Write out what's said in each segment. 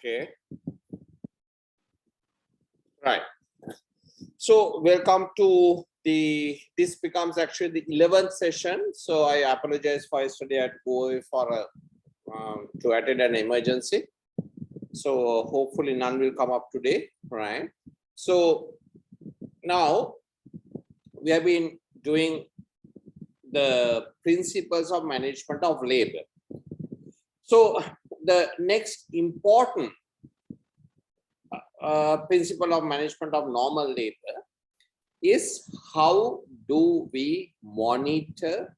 Okay. Right. So welcome to this becomes actually the 11th session. So I apologize for yesterday I had to go away for to attend an emergency. So hopefully none will come up today, right? So now we have been doing the principles of management of labor. So the next important principle of management of normal labor is how do we monitor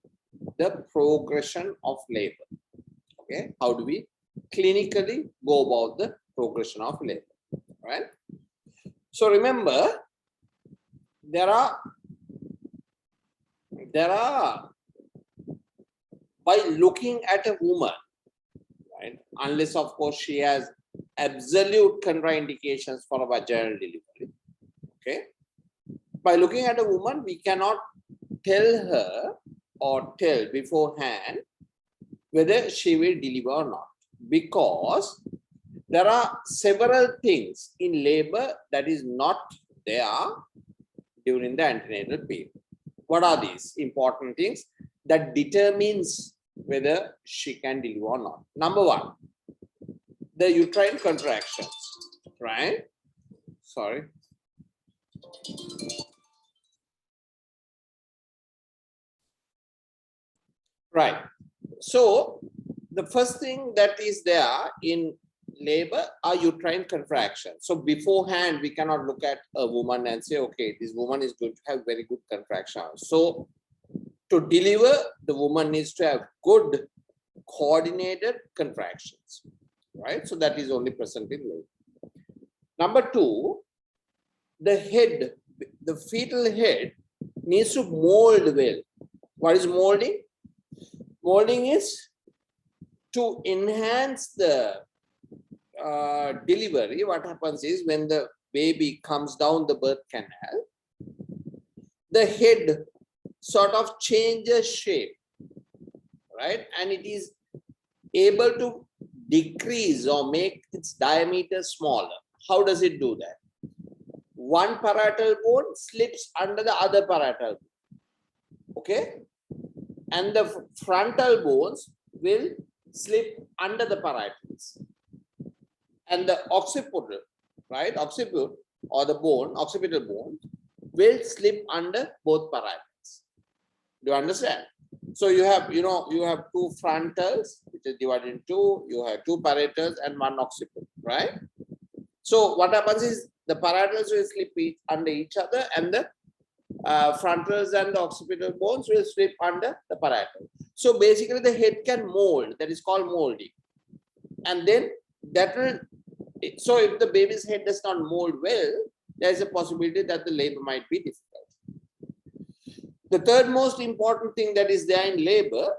the progression of labor? Okay, how do we clinically go about the progression of labor, right? So remember, there are by looking at a woman, right, unless of course she has absolute contraindications for a vaginal delivery, okay, by looking at a woman we cannot tell her or tell beforehand whether she will deliver or not, because there are several things in labor that is not there during the antenatal period. What are these important things that determines whether she can deliver or not? Number one, the uterine contractions, right? Sorry. Right. So the first thing that is there in labor are uterine contractions. So beforehand, we cannot look at a woman and say, okay, this woman is going to have very good contractions. So to deliver, the woman needs to have good coordinated contractions, right? So that is only present in labor. Number two, the head, the fetal head needs to mold well. What is molding? Molding is to enhance the delivery. What happens is when the baby comes down the birth canal, the head sort of changes shape, right? And it is able to decrease or make its diameter smaller. How does it do that? One parietal bone slips under the other parietal bone, okay? And the frontal bones will slip under the parietals. And the occipital, right? Occiput or the bone, occipital bone, will slip under both parietals. Do you understand? So you have, you have two frontals, which is divided into two. You have two parietals and one occiput, right? So what happens is the parietals will slip under each other, and the frontals and the occipital bones will slip under the parietal. So basically the head can mold, that is called molding. And then that will, so if the baby's head does not mold well, there is a possibility that the labor might be difficult. The third most important thing that is there in labor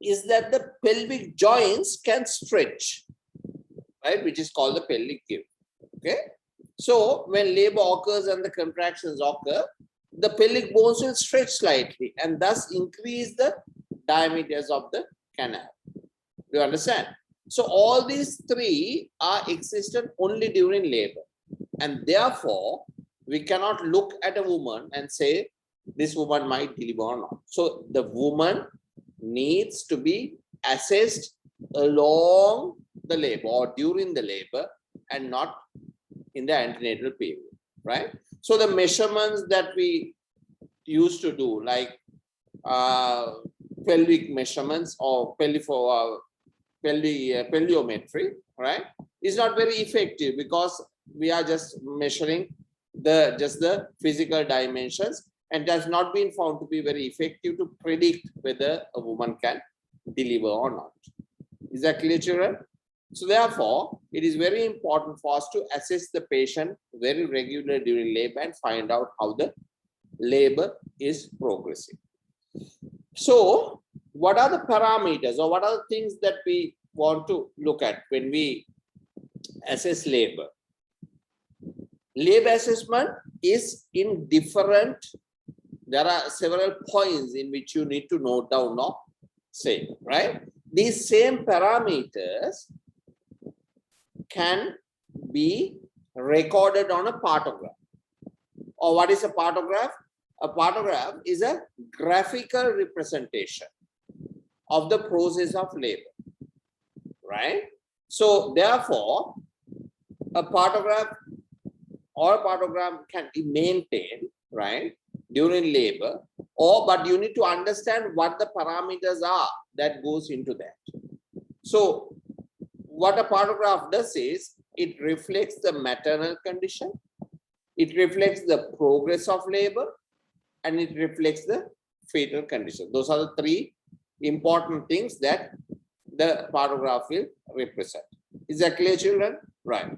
is that the pelvic joints can stretch, right, which is called the pelvic give, okay? So when labor occurs and the contractions occur, the pelvic bones will stretch slightly and thus increase the diameters of the canal. Do you understand? So all these three are existent only during labor, and therefore we cannot look at a woman and say this woman might deliver or not. So the woman needs to be assessed along the labor or during the labor and not in the antenatal period, right? So the measurements that we used to do, like pelvic measurements or pelviometry, right, is not very effective because we are just measuring just the physical dimensions, and has not been found to be very effective to predict whether a woman can deliver or not. Is that clear, children? So therefore, it is very important for us to assess the patient very regularly during labor and find out how the labor is progressing. So what are the parameters or what are the things that we want to look at when we assess labor? Labor assessment is in different, there are several points in which you need to note down or say, right? These same parameters can be recorded on a partograph. Or what is a partograph? A partograph is a graphical representation of the process of labor, right? So therefore, a partograph or partograph can be maintained, right, during labor, but you need to understand what the parameters are that goes into that. So what a partograph does is it reflects the maternal condition, it reflects the progress of labor, and it reflects the fetal condition. Those are the three important things that the partograph will represent. Is that clear, children? Right.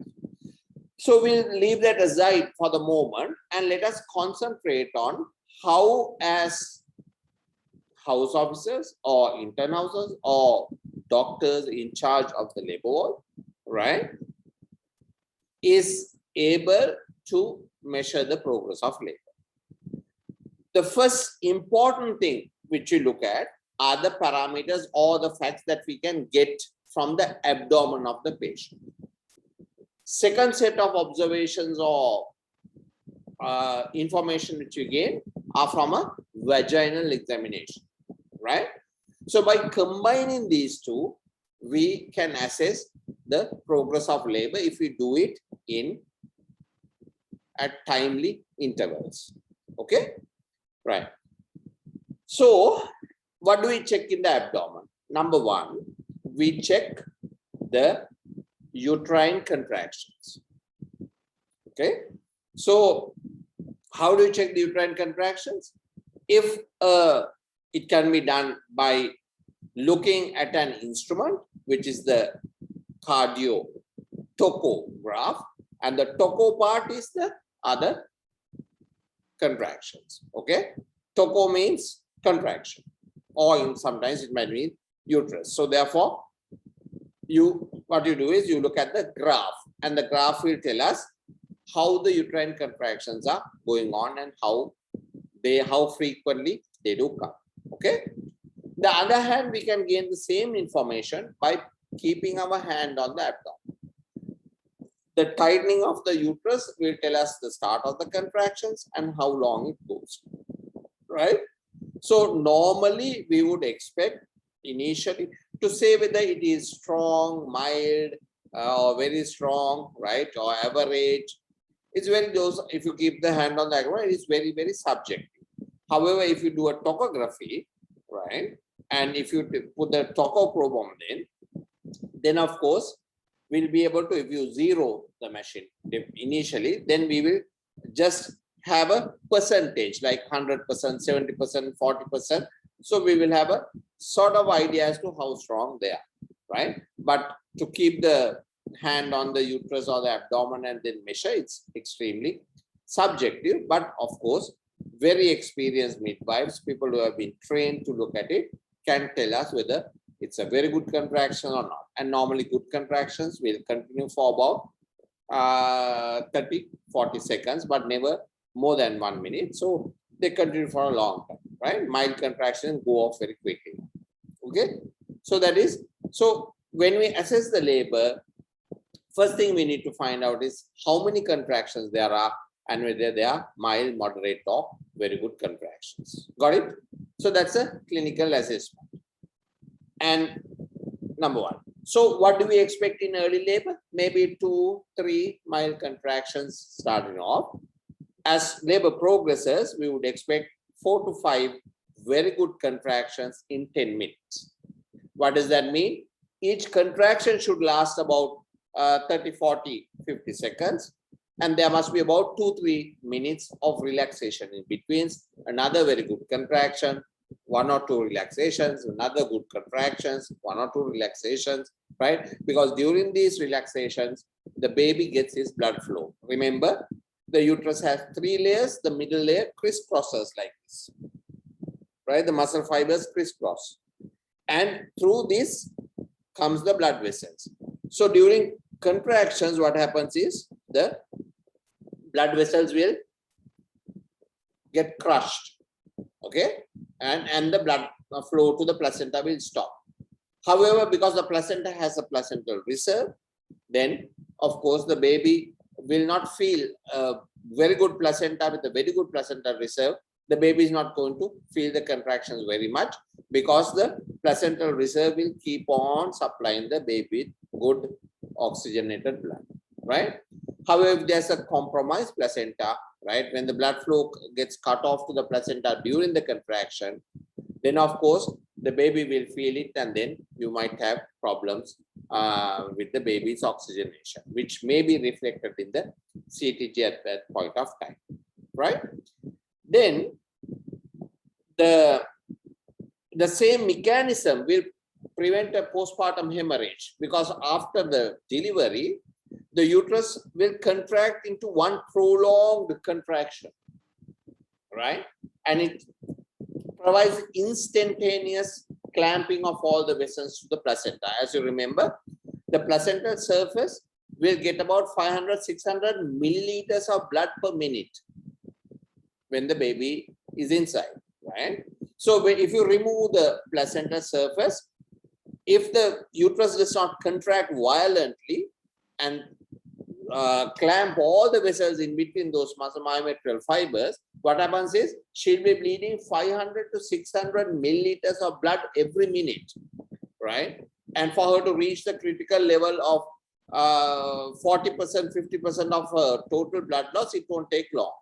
So we'll leave that aside for the moment and let us concentrate on how, as house officers or intern houses or doctors in charge of the labor ward, right, is able to measure the progress of labor. The first important thing which you look at are the parameters or the facts that we can get from the abdomen of the patient. Second set of observations or information which you gain are from a vaginal examination, right? So by combining these two, we can assess the progress of labor if we do it at timely intervals. Okay, right. So what do we check in the abdomen? Number one, we check the uterine contractions. Okay, so how do you check the uterine contractions? If it can be done by looking at an instrument, which is the cardio tachograph, and the tacho part is the other contractions. Okay, tacho means contraction, or sometimes it might mean uterus. So therefore, what you do is you look at the graph, and the graph will tell us how the uterine contractions are going on and how frequently they do come. Okay. The other hand, we can gain the same information by keeping our hand on the abdomen. The tightening of the uterus will tell us the start of the contractions and how long it goes, right? So normally we would expect initially to say whether it is strong, mild, or very strong, right, or average. It's very those. If you keep the hand on the abdomen, it is very, very subjective. However, if you do a tachography, right, and if you put the tacho probe on then of course we'll be able to, if you zero the machine initially, then we will just have a percentage like 100%, 70%, 40%. So we will have a sort of idea as to how strong they are, right? But to keep the hand on the uterus or the abdomen and then measure, it's extremely subjective. But of course, very experienced midwives, people who have been trained to look at it, can tell us whether it's a very good contraction or not. And normally good contractions will continue for about 30-40 seconds, but never more than 1 minute. So they continue for a long time, right? Mild contractions go off very quickly. Okay, so that is, so when we assess the labor, first thing we need to find out is how many contractions there are and whether they are mild, moderate, or very good contractions. Got it? So that's a clinical assessment. And number one. So what do we expect in early labor? Maybe 2-3 mild contractions starting off. As labor progresses, we would expect 4 to 5 very good contractions in 10 minutes. What does that mean? Each contraction should last about 30, 40, 50 seconds. And there must be about 2-3 minutes of relaxation in between. Another very good contraction, 1 or 2 relaxations, another good contractions, 1 or 2 relaxations, right? Because during these relaxations, the baby gets his blood flow. Remember, the uterus has 3 layers. The middle layer crisscrosses like this, right? The muscle fibers crisscross. And through this comes the blood vessels. So during contractions, what happens is the blood vessels will get crushed, okay? And the blood flow to the placenta will stop. However, because the placenta has a placental reserve, then of course, the baby will not feel a very good placenta with a very good placenta reserve. The baby is not going to feel the contractions very much because the placental reserve will keep on supplying the baby with good oxygenated blood, right? However, if there's a compromised placenta, right, when the blood flow gets cut off to the placenta during the contraction, then of course the baby will feel it, and then you might have problems with the baby's oxygenation, which may be reflected in the CTG at that point of time, right? Then the same mechanism will prevent a postpartum hemorrhage, because after the delivery, the uterus will contract into one prolonged contraction, right? And it provides instantaneous clamping of all the vessels to the placenta. As you remember, the placental surface will get about 500-600 milliliters of blood per minute when the baby is inside, right? So if you remove the placental surface, if the uterus does not contract violently and clamp all the vessels in between those myometrial fibers, what happens is she'll be bleeding 500 to 600 milliliters of blood every minute, right? And for her to reach the critical level of 40%, 50% of her total blood loss, it won't take long.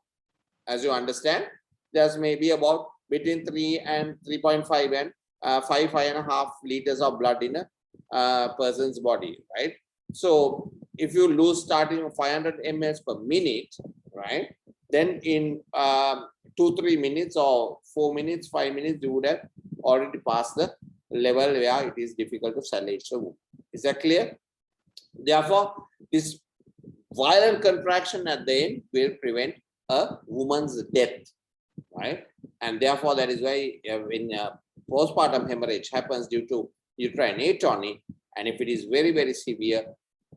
As you understand, there's maybe about between 3 and 3.5 and 5.5 liters of blood in a person's body, right? So if you lose starting 500 ml per minute, right, then in 2-3 minutes or 4 minutes, 5 minutes, you would have already passed the level where it is difficult to salvage the womb. Is that clear? Therefore, this violent contraction at the end will prevent a woman's death, right? And therefore, that is why when postpartum hemorrhage happens due to uterine atony, and if it is very, very severe,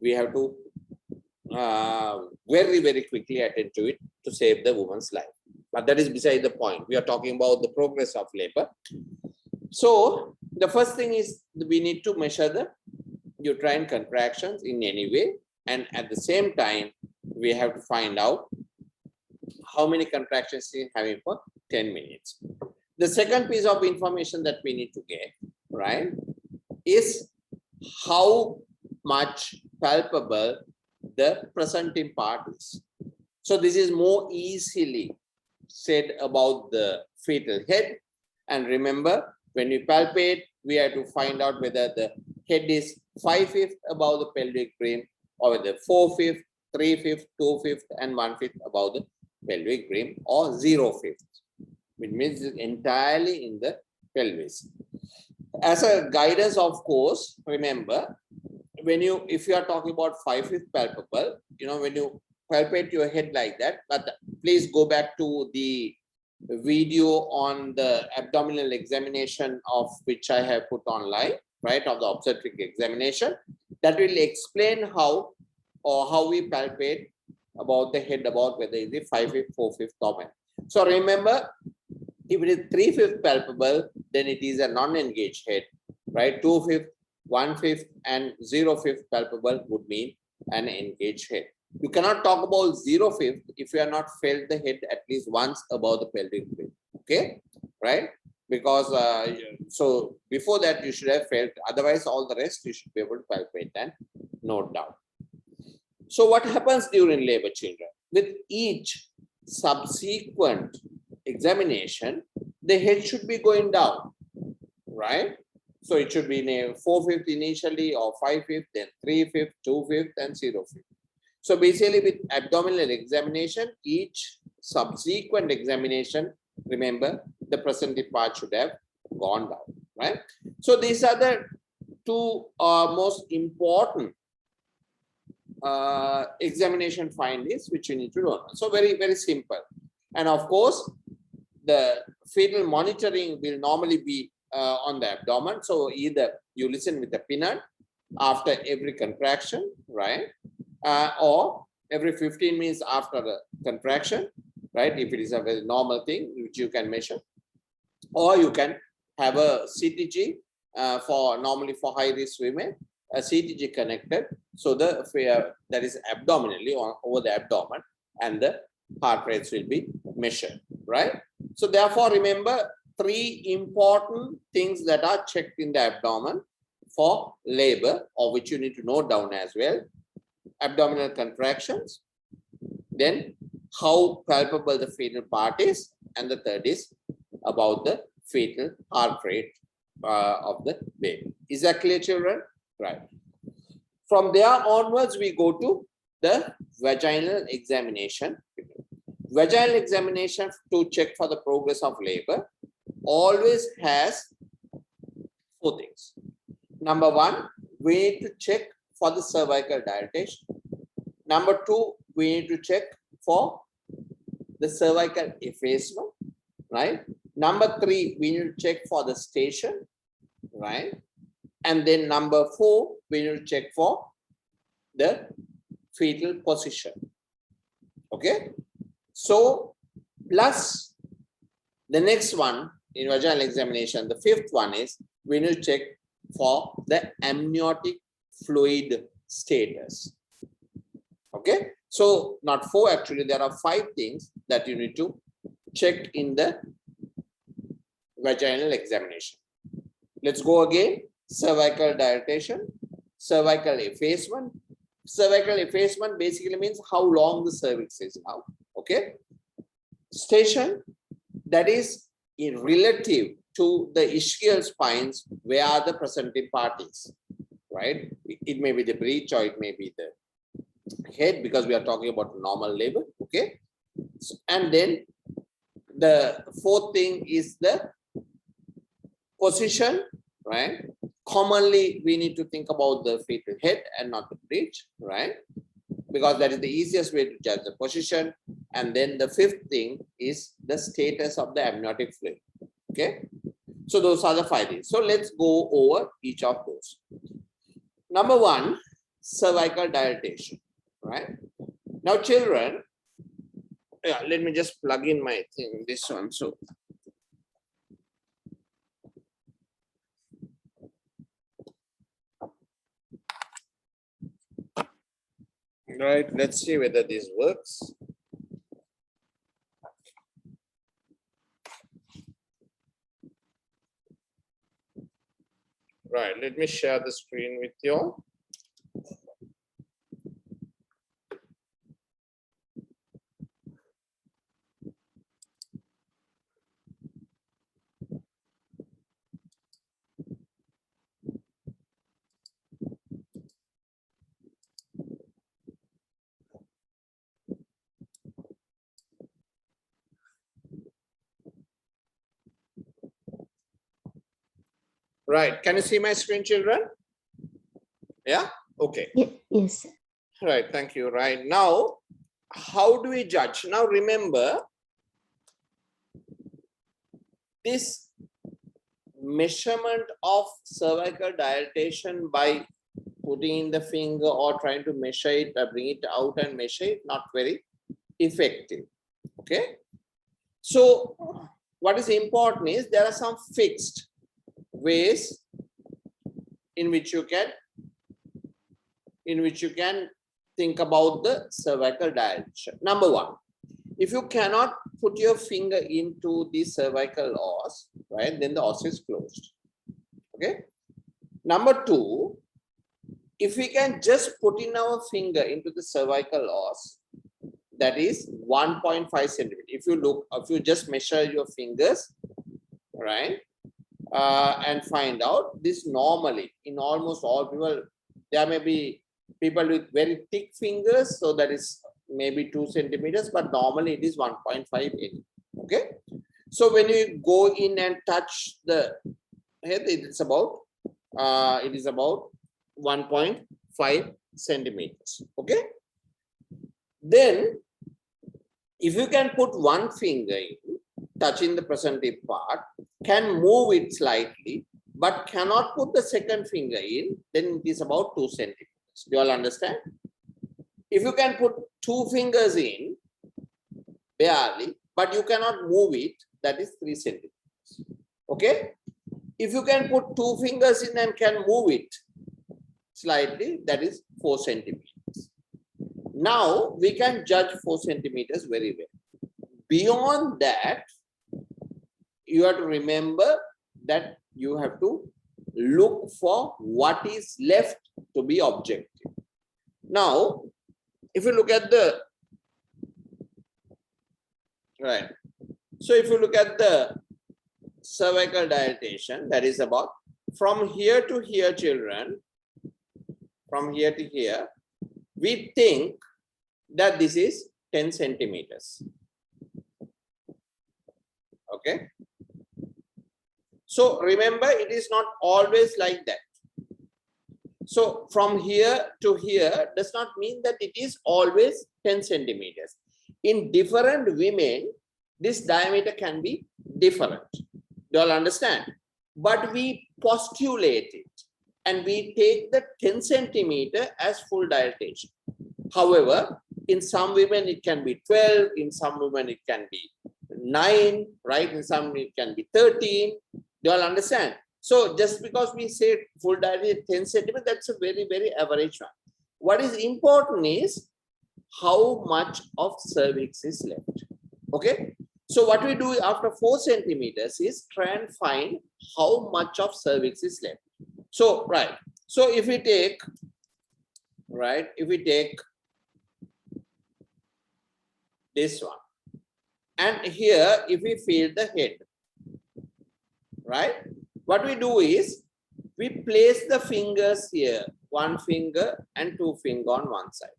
we have to very, very quickly attend to it to save the woman's life. But that is beside the point. We are talking about the progress of labor. So the first thing is we need to measure the uterine contractions in any way, and at the same time we have to find out how many contractions she is having for 10 minutes. The second piece of information that we need to get, right, is how much palpable the presenting part is. So this is more easily said about the fetal head. And remember, when we palpate, we have to find out whether the head is 5/5 above the pelvic brim, or whether 4/5, 3/5, 2/5, and 1/5 above the pelvic brim, or 0/5, which means it's entirely in the pelvis. As a guidance, of course, remember, when you, if you are talking about 5/5 palpable, you know, when you palpate your head like that, but please go back to the video on the abdominal examination of which I have put online, right, of the obstetric examination, that will explain how or how we palpate about the head, about whether it is 5/5, 4/5 dominant. So remember, if it is 3/5 palpable, then it is a non-engaged head, right? 2/5, 1/5, and 0/5 palpable would mean an engaged head. You cannot talk about 0/5 if you have not felt the head at least once above the pelvic brim, okay, right? Because so before that you should have felt, otherwise all the rest you should be able to palpate and note down. So what happens during labor, children? With each subsequent examination, the head should be going down, right? So it should be in a 4/5 initially, or 5/5, then 3/5, 2/5, and 0/5. So basically with abdominal examination, each subsequent examination, remember, the presenting part should have gone down, right? So these are the two most important examination findings which you need to know. So very, very simple. And of course, the fetal monitoring will normally be on the abdomen. So either you listen with the pinna after every contraction, right? Or every 15 minutes after the contraction, right? If it is a very normal thing which you can measure, or you can have a CTG for normally for high risk women, CTG connected. So that is abdominally over the abdomen, and the heart rates will be measured, right? So therefore, remember 3 important things that are checked in the abdomen for labor, or which you need to note down as well. Abdominal contractions, then how palpable the fetal part is, and the third is about the fetal heart rate of the baby. Is that clear, children? Right. From there onwards, we go to the vaginal examination. Vaginal examination to check for the progress of labor always has 4 things. Number 1, we need to check for the cervical dilatation. Number 2, we need to check for the cervical effacement, right? Number 3, we need to check for the station, right? And then number 4, we need to check for the fetal position. Okay. So plus the next one in vaginal examination, the 5th one is we need to check for the amniotic fluid status. Okay. So not 4, actually, there are 5 things that you need to check in the vaginal examination. Let's go again. Cervical dilatation, cervical effacement. Cervical effacement basically means how long the cervix is now. Okay. Station, that is in relative to the ischial spines where the presenting part is, right? It may be the breech or it may be the head, because we are talking about normal labor. Okay. So, and then the 4th thing is the position, right? Commonly, we need to think about the fetal head and not the breech, right? Because that is the easiest way to judge the position. And then the 5th thing is the status of the amniotic fluid. Okay. So those are the 5 things. So let's go over each of those. Number 1, cervical dilatation, right? Now, children, yeah, let me just plug in my thing, this one. So right, let's see whether this works. Right, let me share the screen with you all. Right, can you see my screen, children? Yeah, okay. Yes. Right, thank you. Right, now, how do we judge? Now, remember, this measurement of cervical dilatation by putting in the finger or trying to measure it or bring it out and measure it, not very effective. Okay. So what is important is there are some fixed ways in which you can think about the cervical dilation. Number 1, if you cannot put your finger into the cervical os, right, then the os is closed. Okay. Number 2, if we can just put in our finger into the cervical os, that is 1.5 centimeter. If you just measure your fingers, right, and find out this, normally in almost all people, there may be people with very thick fingers, so that is maybe 2 centimeters, but normally it is 1.5 in. Okay. So when you go in and touch the head, it is about 1.5 centimeters. Okay. Then if you can put one finger in, touching the presentive part, can move it slightly, but cannot put the second finger in, then it is about 2 centimeters. Do you all understand? If you can put 2 fingers in, barely, but you cannot move it, that is 3 centimeters. Okay. If you can put 2 fingers in and can move it slightly, that is 4 centimeters. Now we can judge 4 centimeters very well. Beyond that, you have to remember that you have to look for what is left to be objective. Now, if you look at the right, so if you look at the cervical dilatation, that is about from here to here, children, from here to here, we think that this is 10 centimeters. Okay. So remember, it is not always like that. So from here to here does not mean that it is always 10 centimeters. In different women, this diameter can be different. Do you all understand? But we postulate it and we take the 10 centimeter as full dilatation. However, in some women it can be 12, in some women it can be 9, right? In some it can be 13. Do you all understand? So just because we say full dilatation 10 centimeters, that's a very, very average one. What is important is how much of cervix is left. Okay. So what we do after 4 centimeters is try and find how much of cervix is left. So, right. So if we take, right, if we take this one, and here if we feel the head, right, what we do is we place the fingers here, 1 finger and 2 finger on one side.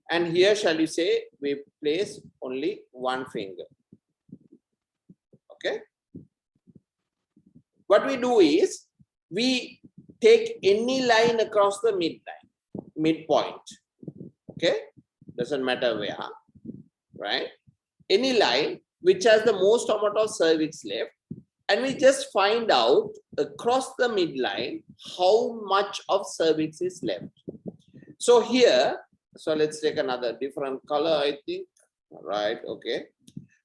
And here, shall we say, we place only 1 finger. Okay. What we do is we take any line across the midpoint. Okay. Doesn't matter where, right? Any line which has the most amount of cervix left, and we just find out across the midline how much of cervix is left. So here, so let's take another different color, I think. Right. Okay.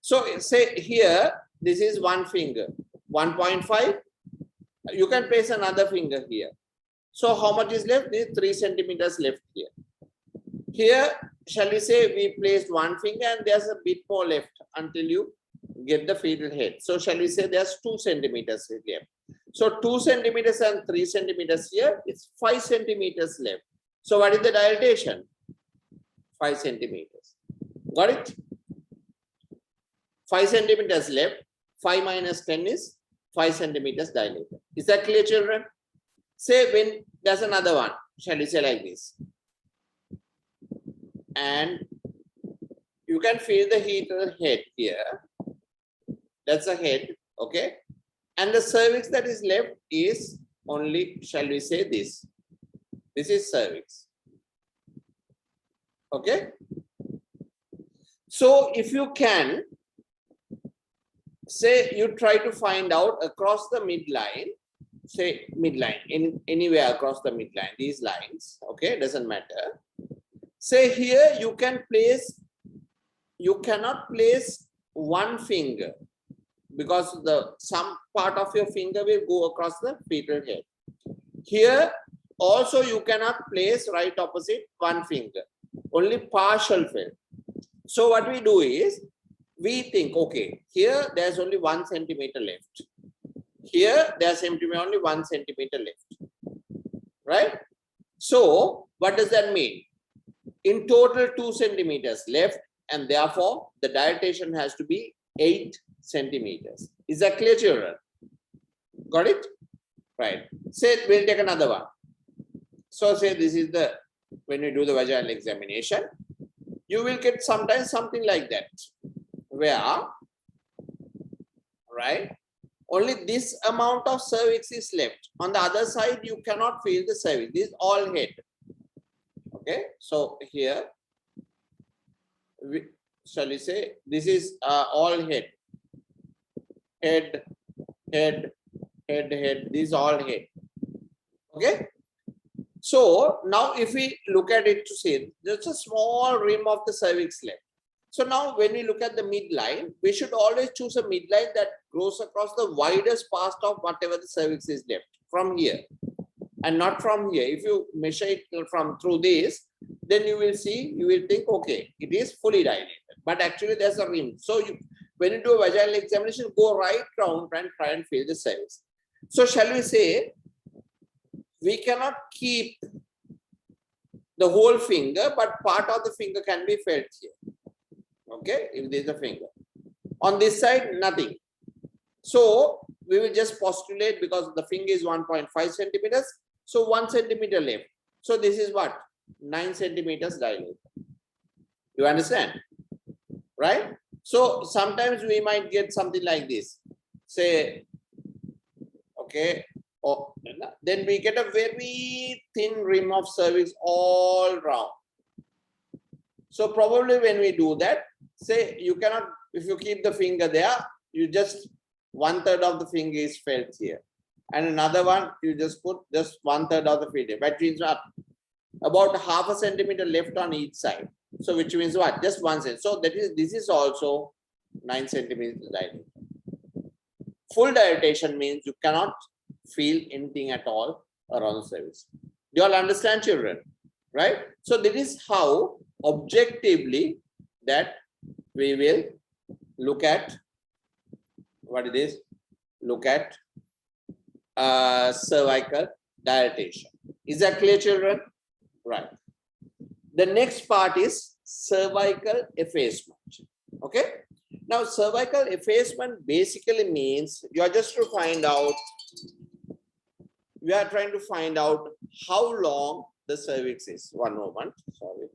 So say here, this is 1 finger, 1.5. You can place another finger here. So how much is left? There is 3 centimeters left here. Here, shall we say we placed 1 finger and there's a bit more left until you get the fetal head. So shall we say there's 2 centimeters left. So 2 centimeters and 3 centimeters here, it's 5 centimeters left. So what is the dilatation? 5 centimeters. Got it? 5 centimeters left. 5 minus 10 is 5 centimeters dilated. Is that clear, children? Say when there's another one, shall we say like this? And you can feel the fetal head here. That's a head, okay? And the cervix that is left is only, shall we say this? This is cervix. Okay? So if you can, say you try to find out across the midline, say midline, in anywhere across the midline, these lines, okay, doesn't matter. Say here you can place, you cannot place 1 finger because some part of your finger will go across the fetal head. Here also you cannot place right opposite 1 finger, only partial fill. So what we do is, we think, okay, here there's only 1 centimeter left. Here there's only 1 centimeter left, right? So what does that mean? In total 2 centimeters left, and therefore the dilatation has to be 8 centimeters. Is that clear, children? Got it? Right. Say we'll take another one. So say this is the, when we do the vaginal examination, you will get sometimes something like that, where, right, only this amount of cervix is left. On the other side, you cannot feel the cervix. This is all head. Okay, so here, shall we say, this is all head. Head, head, head, head. This is all head. Okay. So now if we look at it to see, there's a small rim of the cervix left. So now when we look at the midline, we should always choose a midline that goes across the widest part of whatever the cervix is left from here. and not from here. If you measure it from through this, then you will see, you will think, okay, it is fully dilated, but actually there's a rim. So when you do a vaginal examination, go right round and try and feel the cervix. So shall we say, we cannot keep the whole finger, but part of the finger can be felt here. Okay, if there is a finger. On this side, nothing. So we will just postulate, because the finger is 1.5 centimeters. So 1 centimeter left. So this is what? 9 centimeters dilated. You understand? Right? So sometimes we might get something like this. Say, okay, oh, then we get a very thin rim of cervix all round. So probably when we do that, say you cannot, if you keep the finger there, you just 1/3 of the finger is felt here. And another one, you just put just 1/3 of the finger, which means what? About 0.5 centimeter left on each side. So which means what? Just 1 centimeter. So that is, this is also 9 centimeters dilated. Full dilatation means you cannot feel anything at all around the cervix. Do you all understand, children? Right? So that is how objectively that we will look at what it is. Look at cervical dilatation. Is that clear, children? Right. The next part is cervical effacement. Okay. Now, cervical effacement basically means you are just to find out, we are trying to find out how long the cervix is. One moment. Sorry.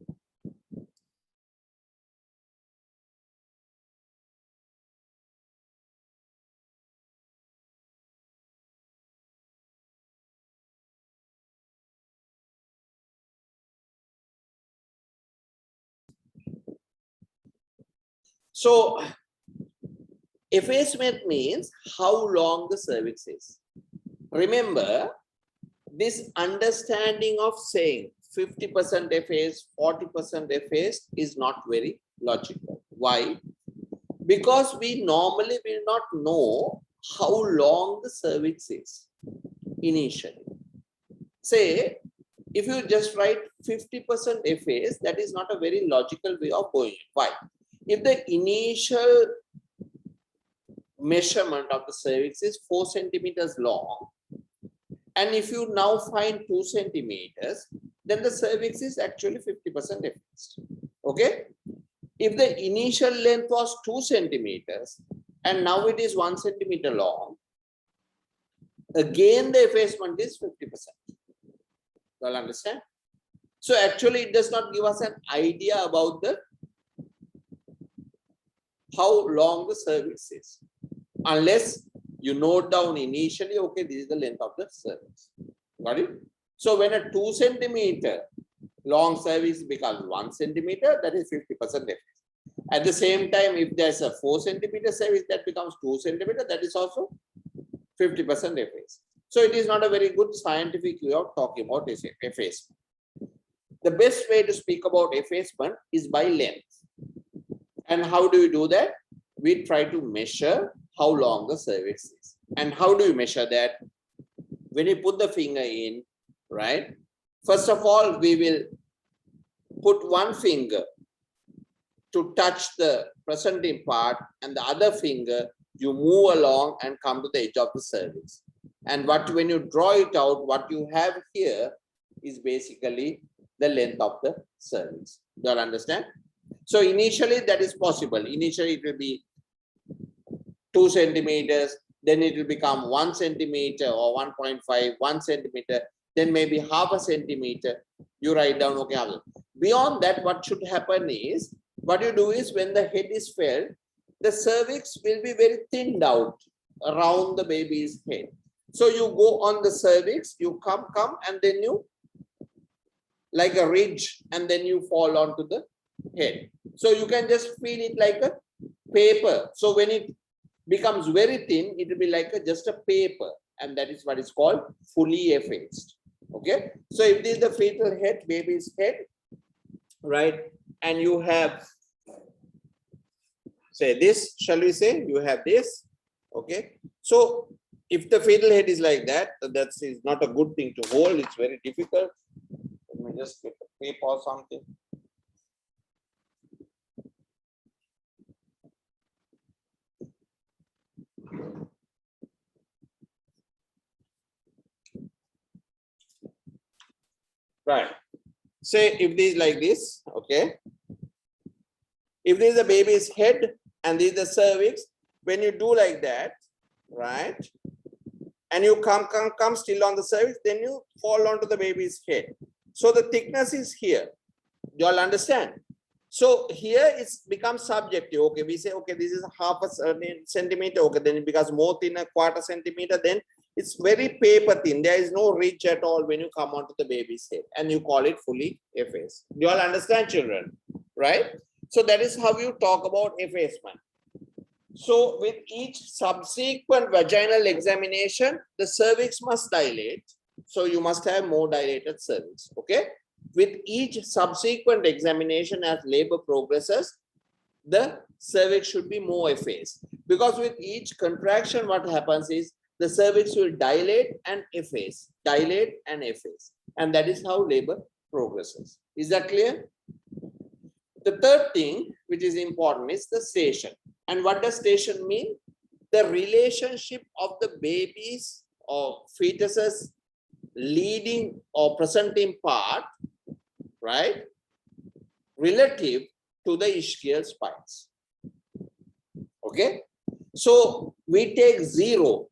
So, effacement means how long the cervix is. Remember, this understanding of saying 50% effaced, 40% effaced is not very logical. Why? Because we normally will not know how long the cervix is initially. Say, if you just write 50% effaced, that is not a very logical way of going. Why? If the initial measurement of the cervix is 4 centimeters long, and if you now find 2 centimeters, then the cervix is actually 50% effaced. Okay? If the initial length was 2 centimeters and now it is 1 centimeter long, again the effacement is 50%. You all understand? So actually it does not give us an idea about the how long the cervix is, unless you note down initially, okay, this is the length of the cervix. Got it? So when a 2 centimeter long cervix becomes 1 centimeter, that is 50% effaced. At the same time, if there's a 4 centimeter cervix that becomes 2 centimeter, that is also 50% effaced. So it is not a very good scientific way of talking about effacement. The best way to speak about effacement is by length. And how do we do that? We try to measure how long the cervix is. And how do you measure that? When you put the finger in, right? First of all, we will put one finger to touch the presenting part, and the other finger, you move along and come to the edge of the cervix. And when you draw it out, what you have here is basically the length of the cervix. Do you all understand? So initially that is possible. Initially it will be 2 centimeters, then it will become 1 centimeter or 1.5, 1 centimeter, then maybe 0.5 centimeter. You write down, okay. Beyond that, what should happen is, what you do is when the head is felt, the cervix will be very thinned out around the baby's head. So you go on the cervix, you come, and then you, like a ridge, and then you fall onto the head. So you can just feel it like a paper. So when it becomes very thin, it will be like just a paper, and that is what is called fully effaced. Okay. So if this is the fetal head, baby's head, right, and you have, say this, shall we say, you have this. Okay. So if the fetal head is like that, that's is not a good thing to hold. It's very difficult. Let me just get a paper or something. Right. Say if this is like this, okay. If this is the baby's head and this is the cervix, when you do like that, right, and you come still on the cervix, then you fall onto the baby's head. So the thickness is here. You all understand? So here it's becomes subjective. Okay, we say, okay, this is half a centimeter. Okay, then it becomes more thin, a quarter centimeter. Then it's very paper thin. There is no ridge at all when you come onto the baby's head, and you call it fully effaced. You all understand, children? Right? So that is how you talk about effacement. So with each subsequent vaginal examination, the cervix must dilate. So you must have more dilated cervix. Okay. With each subsequent examination as labor progresses, the cervix should be more effaced. Because with each contraction, what happens is the cervix will dilate and efface, dilate and efface. And that is how labor progresses. Is that clear? The third thing, which is important, is the station. And what does station mean? The relationship of the babies or fetuses leading or presenting part, right, relative to the ischial spines. Okay, so we take 0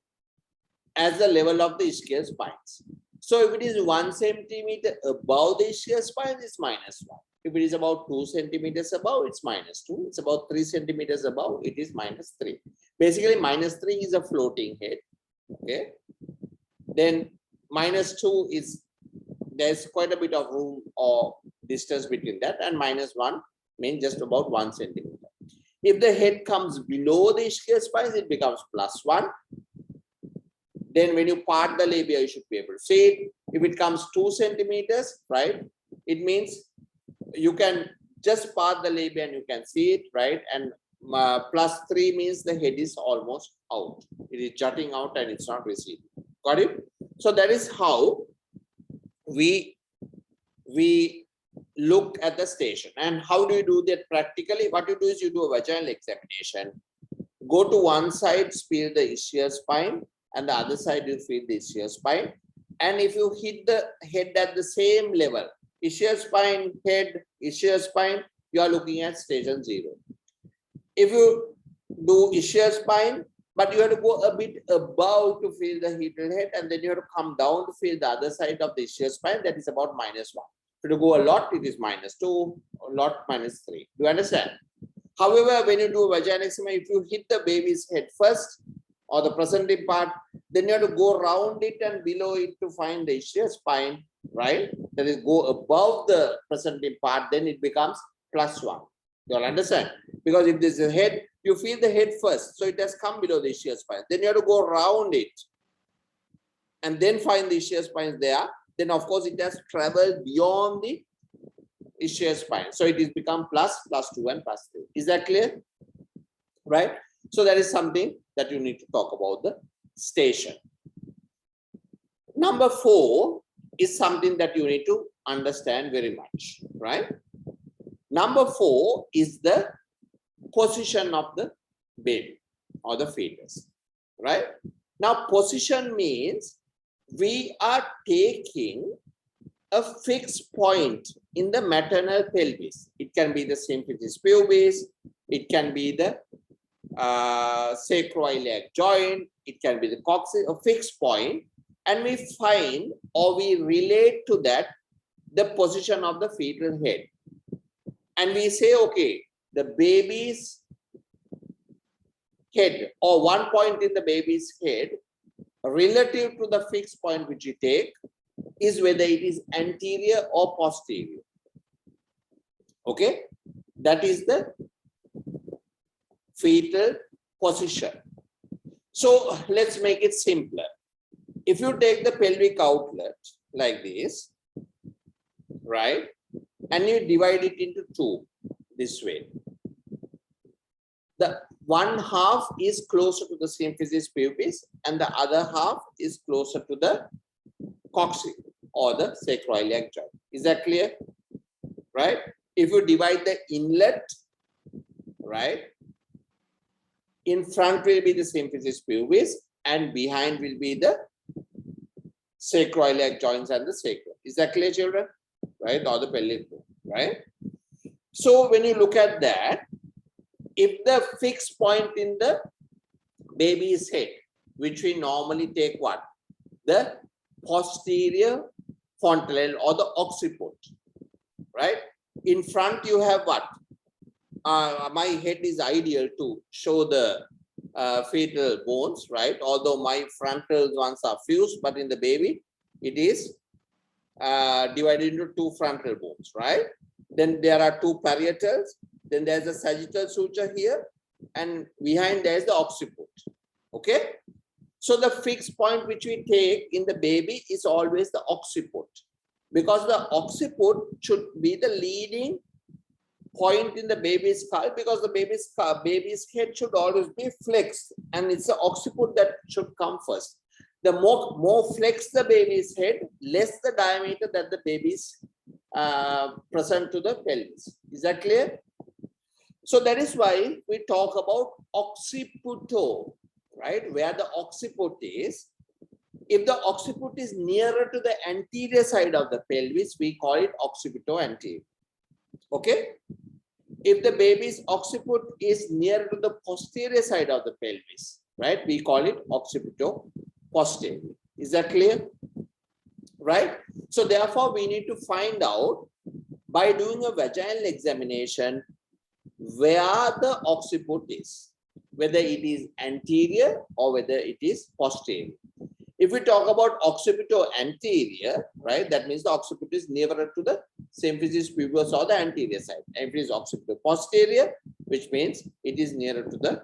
as the level of the ischial spines. So if it is 1 centimeter above the ischial spine, it's -1. If it is about 2 centimeters above, it's -2. It's about 3 centimeters above, it is -3. Basically, -3 is a floating head. Okay, then -2 is, there's quite a bit of room or distance between that, and -1 means just about 1 centimeter. If the head comes below the ischial spines, it becomes +1. Then when you part the labia, you should be able to see it. If it comes 2 centimeters, right, it means you can just part the labia and you can see it, right? And +3 means the head is almost out. It is jutting out and it's not receding. Got it? So that is how we look at the station. And how do you do that practically? What you do is you do a vaginal examination. Go to one side, feel the ischial spine, and the other side you feel the ischial spine. And if you hit the head at the same level, ischial spine, head, ischial spine, you are looking at station 0. If you do ischial spine, but you have to go a bit above to feel the fetal head, and then you have to come down to feel the other side of the ischial spine, that is about -1. If you go a lot, it is -2, a lot -3. Do you understand? However, when you do vaginal examination, if you hit the baby's head first, or the presenting part, then you have to go around it and below it to find the ischial spine, right? That is, go above the presenting part, then it becomes +1. You all understand? Because if this is a head, you feel the head first, so it has come below the ischial spine. Then you have to go around it and then find the ischial spine there. Then of course it has traveled beyond the ischial spine. So it is become +2 and +3. Is that clear? Right? So that is something that you need to talk about, the station. Number 4 is something that you need to understand very much, right? Number 4 is the position of the baby or the fetus, right? Now, position means we are taking a fixed point in the maternal pelvis. It can be the symphysis pubis, it can be the sacroiliac joint, it can be the coccyx, a fixed point, and we find or we relate to that the position of the fetal head. And we say, okay, the baby's head or one point in the baby's head relative to the fixed point which you take is whether it is anterior or posterior. Okay, that is the fetal position. So let's make it simpler. If you take the pelvic outlet like this, right, and you divide it into 2 this way, one half is closer to the symphysis pubis and the other half is closer to the coccyx or the sacroiliac joint. Is that clear? Right? If you divide the inlet, right, in front will be the symphysis pubis and behind will be the sacroiliac joints and the sacrum. Is that clear, children? Right? Or the pelvic bone, right? So when you look at that, if the fixed point in the baby's head, which we normally take what? The posterior fontanelle or the occiput, right? In front you have what? My head is ideal to show the fetal bones, right? Although my frontal ones are fused, but in the baby, it is divided into two frontal bones, right? Then there are two parietals. Then there's a sagittal suture here, and behind there's the occiput. Okay, so the fixed point which we take in the baby is always the occiput, because the occiput should be the leading point in the baby's skull, because the baby's head should always be flexed, and it's the occiput that should come first. The more flexed the baby's head, less the diameter that the baby's present to the pelvis. Is that clear? So that is why we talk about occiputo, right? Where the occiput is. If the occiput is nearer to the anterior side of the pelvis, we call it occiputo anterior. Okay? If the baby's occiput is near to the posterior side of the pelvis, right? We call it occiputo posterior. Is that clear? Right? So therefore, we need to find out by doing a vaginal examination where the occiput is, whether it is anterior or whether it is posterior. If we talk about occipito anterior, right, that means the occiput is nearer to the symphysis pubis or the anterior side. If it is occipito posterior, which means it is nearer to the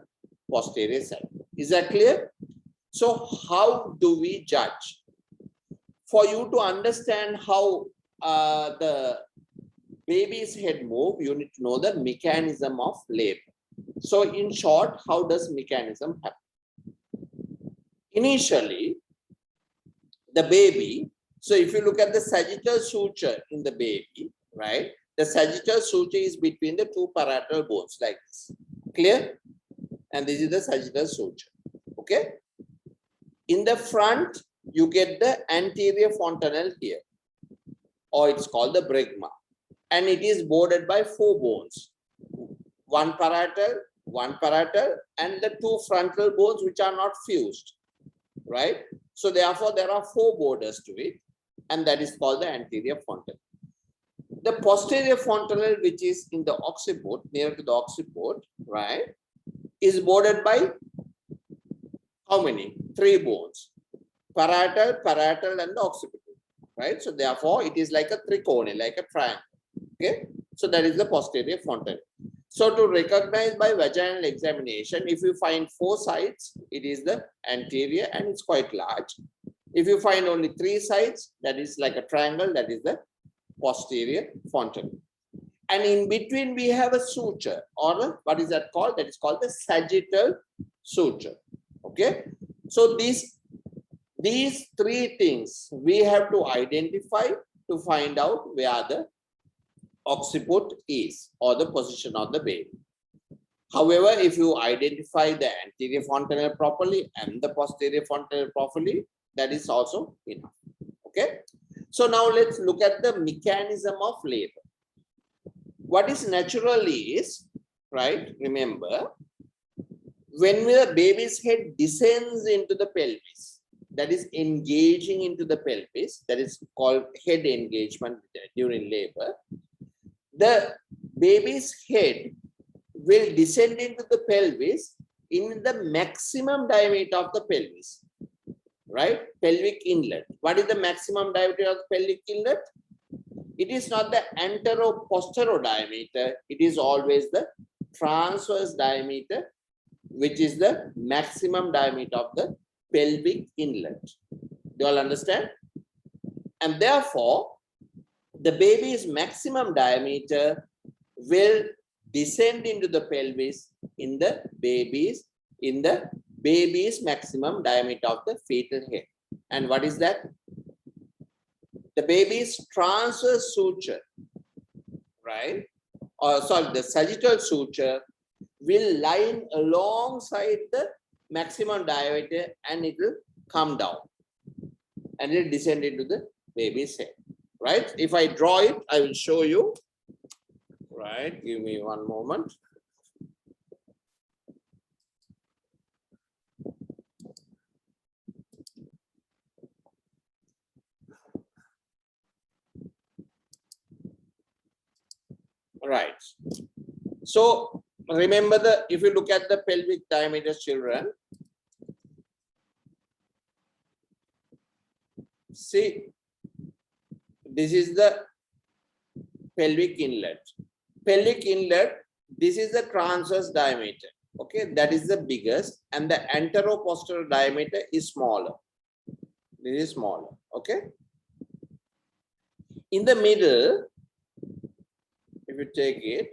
posterior side. Is that clear? So how do we judge? For you to understand how the baby's head move, you need to know the mechanism of labor. So in short, how does mechanism happen? Initially, the baby, so if you look at the sagittal suture in the baby, right, the sagittal suture is between the two parietal bones like this. Clear? And this is the sagittal suture. Okay? In the front, you get the anterior fontanelle here, or it's called the bregma. And it is bordered by four bones, one parietal, and the two frontal bones which are not fused, right? So therefore, there are four borders to it, and that is called the anterior fontanelle. The posterior fontanelle, which is in the occiput, near to the occiput, right, is bordered by how many? Three bones, parietal, and the occipital, right? So therefore, it is like a tricone, like a triangle. Okay, so that is the posterior fontanelle. So to recognize by vaginal examination, if you find four sides, it is the anterior and it's quite large. If you find only three sides, that is like a triangle, that is the posterior fontanelle. And in between, we have a suture, or what is that called? That is called the sagittal suture. Okay, so these three things we have to identify to find out where the occiput is, or the position of the baby. However, if you identify the anterior fontanelle properly and the posterior fontanelle properly, that is also enough. Okay. So now let's look at the mechanism of labor. What is natural is, right, remember, when the baby's head descends into the pelvis, that is engaging into the pelvis, that is called head engagement during labor, the baby's head will descend into the pelvis in the maximum diameter of the pelvis, right? Pelvic inlet. What is the maximum diameter of the pelvic inlet? It is not the antero-postero diameter. It is always the transverse diameter, which is the maximum diameter of the pelvic inlet. Do you all understand? And therefore, the baby's maximum diameter will descend into the pelvis in the baby's maximum diameter of the fetal head. And what is that? The baby's transverse suture, right? Or sorry, the sagittal suture will line alongside the maximum diameter and it will come down and it will descend into the baby's head, right? If I draw it, I will show you, right? Give me one moment. Right. So remember if you look at the pelvic diameter, children, see, this is the pelvic inlet. Pelvic inlet, this is the transverse diameter. Okay, that is the biggest, and the antero-posterior diameter is smaller. This is smaller. Okay. In the middle, if you take it,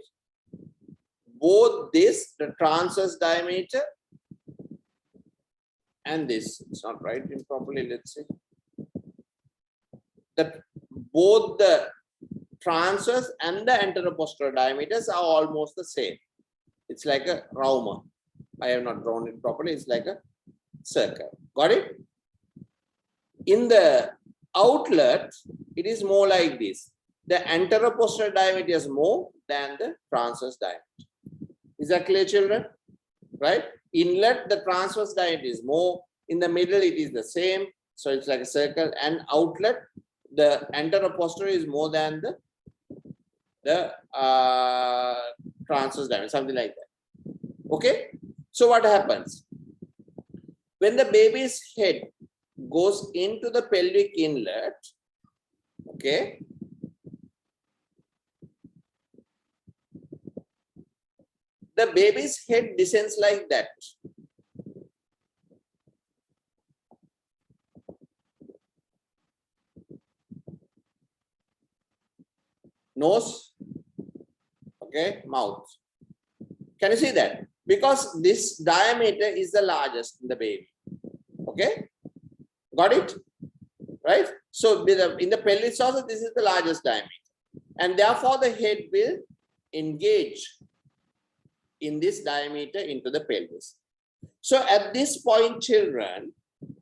both this, the transverse diameter, and this, it's not writing properly, let's see. Both the transverse and the antero-posterior diameters are almost the same. It's like a Rauma. I have not drawn it properly. It's like a circle. Got it? In the outlet, it is more like this. The antero-posterior diameter is more than the transverse diameter. Is that clear, children? Right? Inlet, the transverse diameter is more. In the middle, it is the same. So it's like a circle. And outlet, the antero-posterior is more than the transverse diameter, something like that. Okay? So what happens? When the baby's head goes into the pelvic inlet, okay, the baby's head descends like that. Nose, okay, mouth. Can you see that? Because this diameter is the largest in the baby. Okay, got it? Right? So in the pelvis also, this is the largest diameter. And therefore, the head will engage in this diameter into the pelvis. So at this point, children,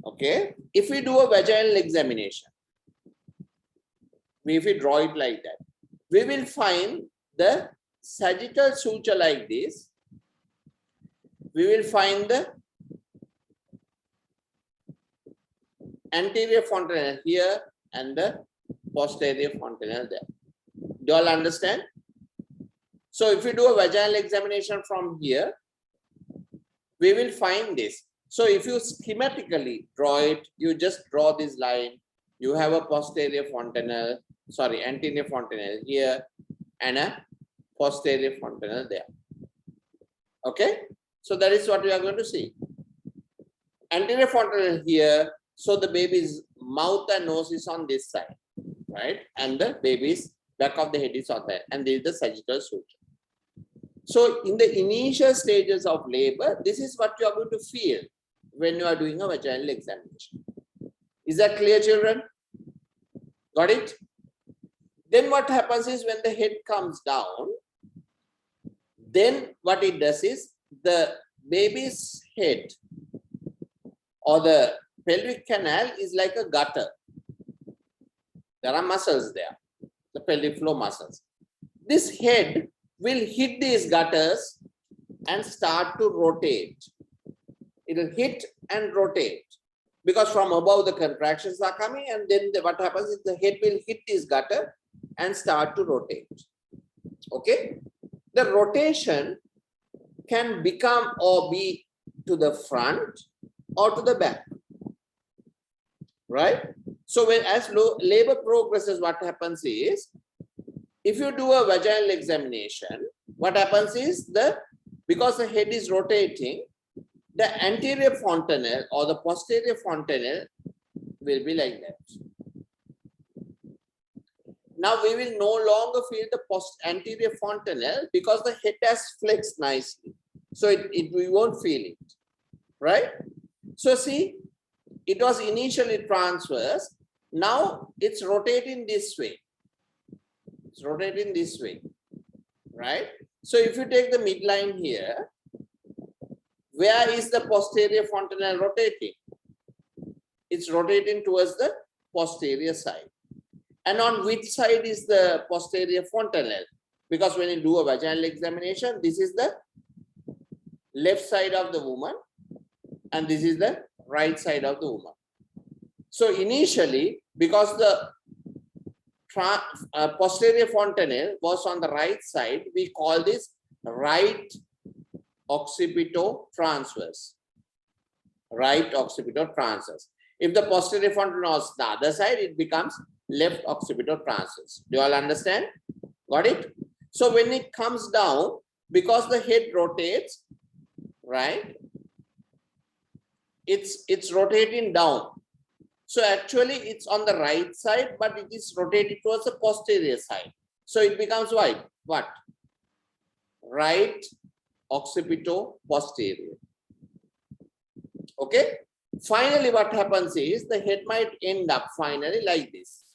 okay, if we do a vaginal examination, if we draw it like that, we will find the sagittal suture like this. We will find the anterior fontanelle here and the posterior fontanelle there. Do you all understand? So if you do a vaginal examination from here, we will find this. So if you schematically draw it, you just draw this line. You have a posterior fontanelle, sorry, anterior fontanelle here and a posterior fontanelle there. Okay? So that is what we are going to see. Anterior fontanelle here, so the baby's mouth and nose is on this side, right? And the baby's back of the head is on there, and this is the sagittal suture. So in the initial stages of labor, this is what you are going to feel when you are doing a vaginal examination. Is that clear, children? Got it? Then what happens is when the head comes down, then what it does is the baby's head or the pelvic canal is like a gutter. There are muscles there, the pelvic floor muscles. This head will hit these gutters and start to rotate. It will hit and rotate because from above the contractions are coming, and then what happens is the head will hit this gutter and start to rotate. Okay? The rotation can become or be to the front or to the back. Right? So when as labor progresses, what happens is, if you do a vaginal examination, what happens is because the head is rotating, the anterior fontanelle or the posterior fontanelle will be like that. Now we will no longer feel the anterior fontanelle because the head has flexed nicely. So we won't feel it, right? So see, it was initially transverse. Now it's rotating this way. It's rotating this way, right? So if you take the midline here, where is the posterior fontanelle rotating? It's rotating towards the posterior side. And on which side is the posterior fontanelle? Because when you do a vaginal examination, this is the left side of the woman and this is the right side of the woman. So initially, because the posterior fontanelle was on the right side, we call this right occipitotransverse. Right occipitotransverse. If the posterior fontanelle was the other side, it becomes left occipitotransverse. Do you all understand? Got it? So when it comes down, because the head rotates, right? It's rotating down. So actually it's on the right side, but it is rotated towards the posterior side. So it becomes what? Right occipito-posterior. Okay? Finally, what happens is the head might end up finally like this.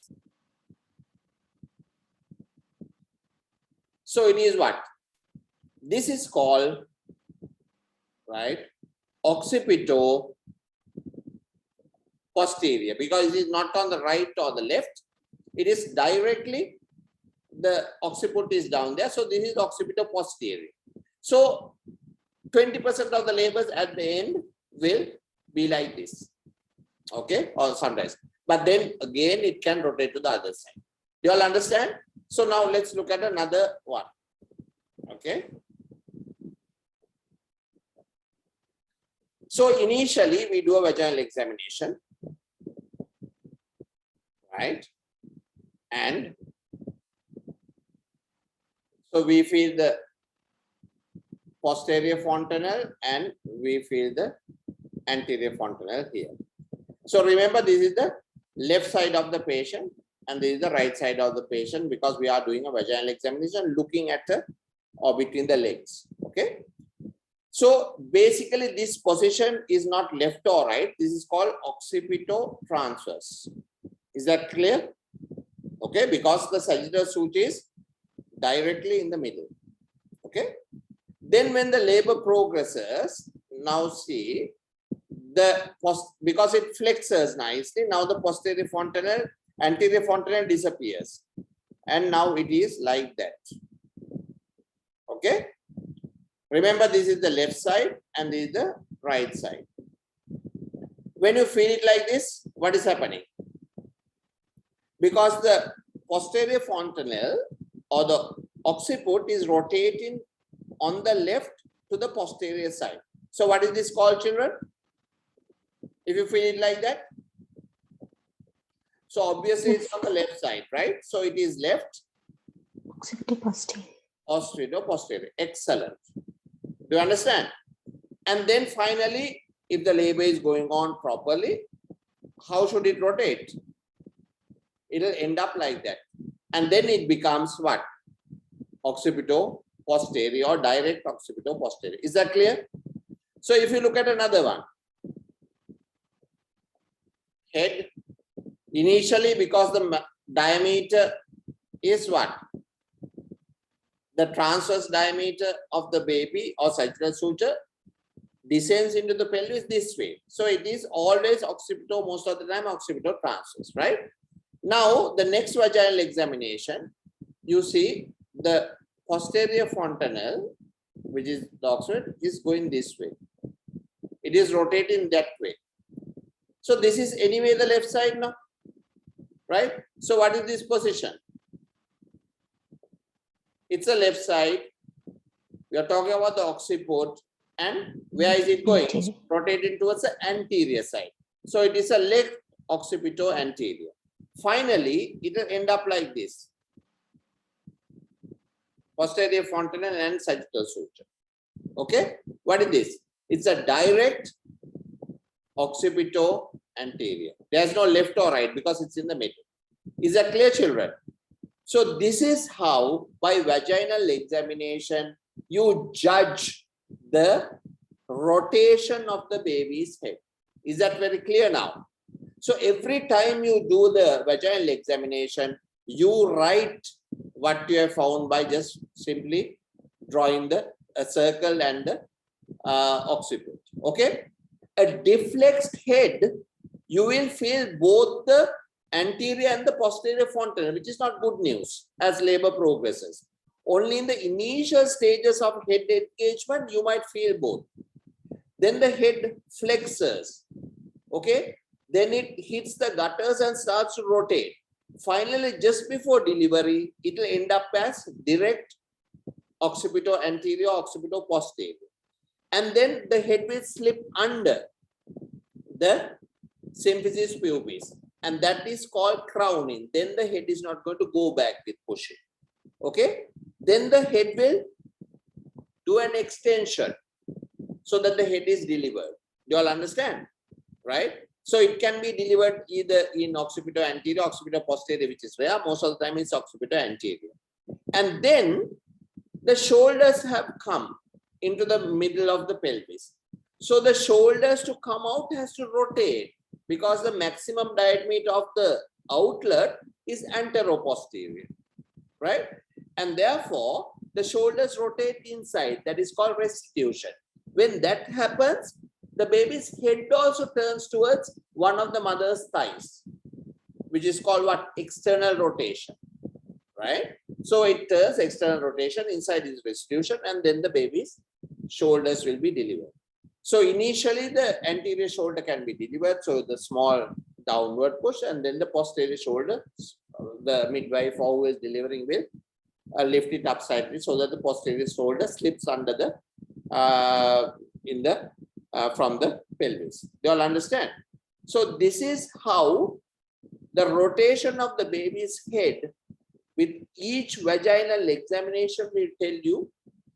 So it is what? This is called, right, occipito-posterior, because it is not on the right or the left. It is directly, the occiput is down there. So this is occipito-posterior. So 20% of the labors at the end will be like this. Okay, or sometimes. But then again, it can rotate to the other side. Do you all understand? So now let's look at another one. Okay. So initially we do a vaginal examination, right? And so we feel the posterior fontanelle and we feel the anterior fontanelle here. So remember, this is the left side of the patient and this is the right side of the patient, because we are doing a vaginal examination looking at the or between the legs. Okay. So basically this position is not left or right. This is called occipito-transverse. Is that clear? Okay, because the sagittal suture is directly in the middle. Okay. Then when the labor progresses, now see, because it flexes nicely, now the posterior fontanelle, anterior fontanelle disappears. And now it is like that. Okay. Remember, this is the left side and this is the right side. When you feel it like this, what is happening? Because the posterior fontanelle or the occiput is rotating on the left to the posterior side. So what is this called, children? If you feel it like that. So obviously it's on the left side, right? So it is left. Occipito-posterior. Occipito-posterior. Excellent. Do you understand? And then finally, if the labor is going on properly, how should it rotate? It will end up like that. And then it becomes what? Occipito-posterior or direct occipito-posterior. Is that clear? So if you look at another one. Head. Initially, because the diameter is what? The transverse diameter of the baby or sagittal suture descends into the pelvis this way. So it is always occipito, most of the time occipito-transverse, right? Now, the next vaginal examination, you see the posterior fontanelle, which is the occiput, is going this way. It is rotating that way. So this is anyway the left side now, right? So what is this position? It's the left side. We are talking about the occiput, and where is it going? It's rotating towards the anterior side. So it is a left occipito-anterior. Finally, it will end up like this. Posterior fontanelle and sagittal suture. Okay? What is this? It's a direct occipito-anterior. There's no left or right because it's in the middle. Is that clear, children? So this is how, by vaginal examination, you judge the rotation of the baby's head. Is that very clear now? So every time you do the vaginal examination, you write what you have found by just simply drawing the circle and the occiput. Okay? A deflexed head, you will feel both the anterior and the posterior fontanelle, which is not good news as labor progresses. Only in the initial stages of head engagement, you might feel both. Then the head flexes. Okay? Then it hits the gutters and starts to rotate. Finally, just before delivery, it will end up as direct occipito-anterior, occipito-posterior. And then the head will slip under the symphysis pubis. And that is called crowning. Then the head is not going to go back with pushing. Okay? Then the head will do an extension so that the head is delivered. You all understand? Right? So it can be delivered either in occipito-anterior, occipito-posterior, which is rare. Most of the time it's occipito-anterior. And then the shoulders have come into the middle of the pelvis. So the shoulders to come out has to rotate because the maximum diameter of the outlet is antero-posterior, right? And therefore, the shoulders rotate inside. That is called restitution. When that happens, the baby's head also turns towards one of the mother's thighs, which is called what? External rotation, right? So it turns external rotation, inside is restitution, and then the baby's shoulders will be delivered. So initially the anterior shoulder can be delivered, so the small downward push, and then the posterior shoulder, the midwife who is delivering will lift it up slightly so that the posterior shoulder slips under the from the pelvis. Do you all understand? So this is how the rotation of the baby's head with each vaginal examination will tell you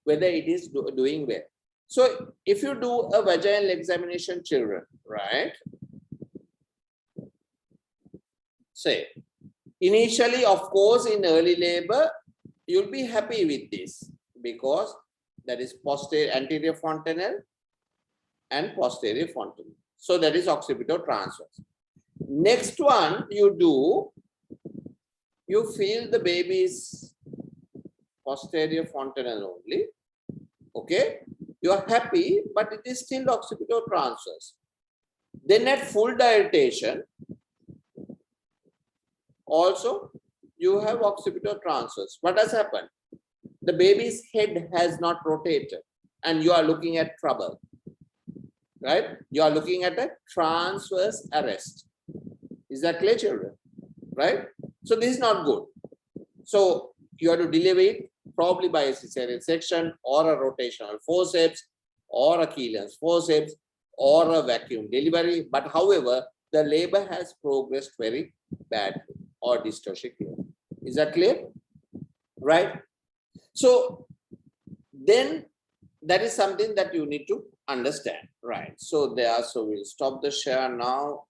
whether it is doing well. So if you do a vaginal examination, children, right? Say, initially, of course, in early labor, you'll be happy with this because that is posterior, anterior fontanelle and posterior fontanelle. So that is occipito-transverse. Next one you do, you feel the baby's posterior fontanelle only. Okay, you are happy, but it is still occipito-transverse. Then at full dilatation, also you have occipito-transverse. What has happened? The baby's head has not rotated and you are looking at trouble, right? You are looking at a transverse arrest. Is that clear, children? Right? So this is not good. So you have to deliver it probably by a cesarean section or a rotational forceps or a Keelan's forceps or a vacuum delivery. But however, the labor has progressed very badly or dystocially. Is that clear? Right? So then that is something that you need to understand, right? So there, so we'll stop the share now.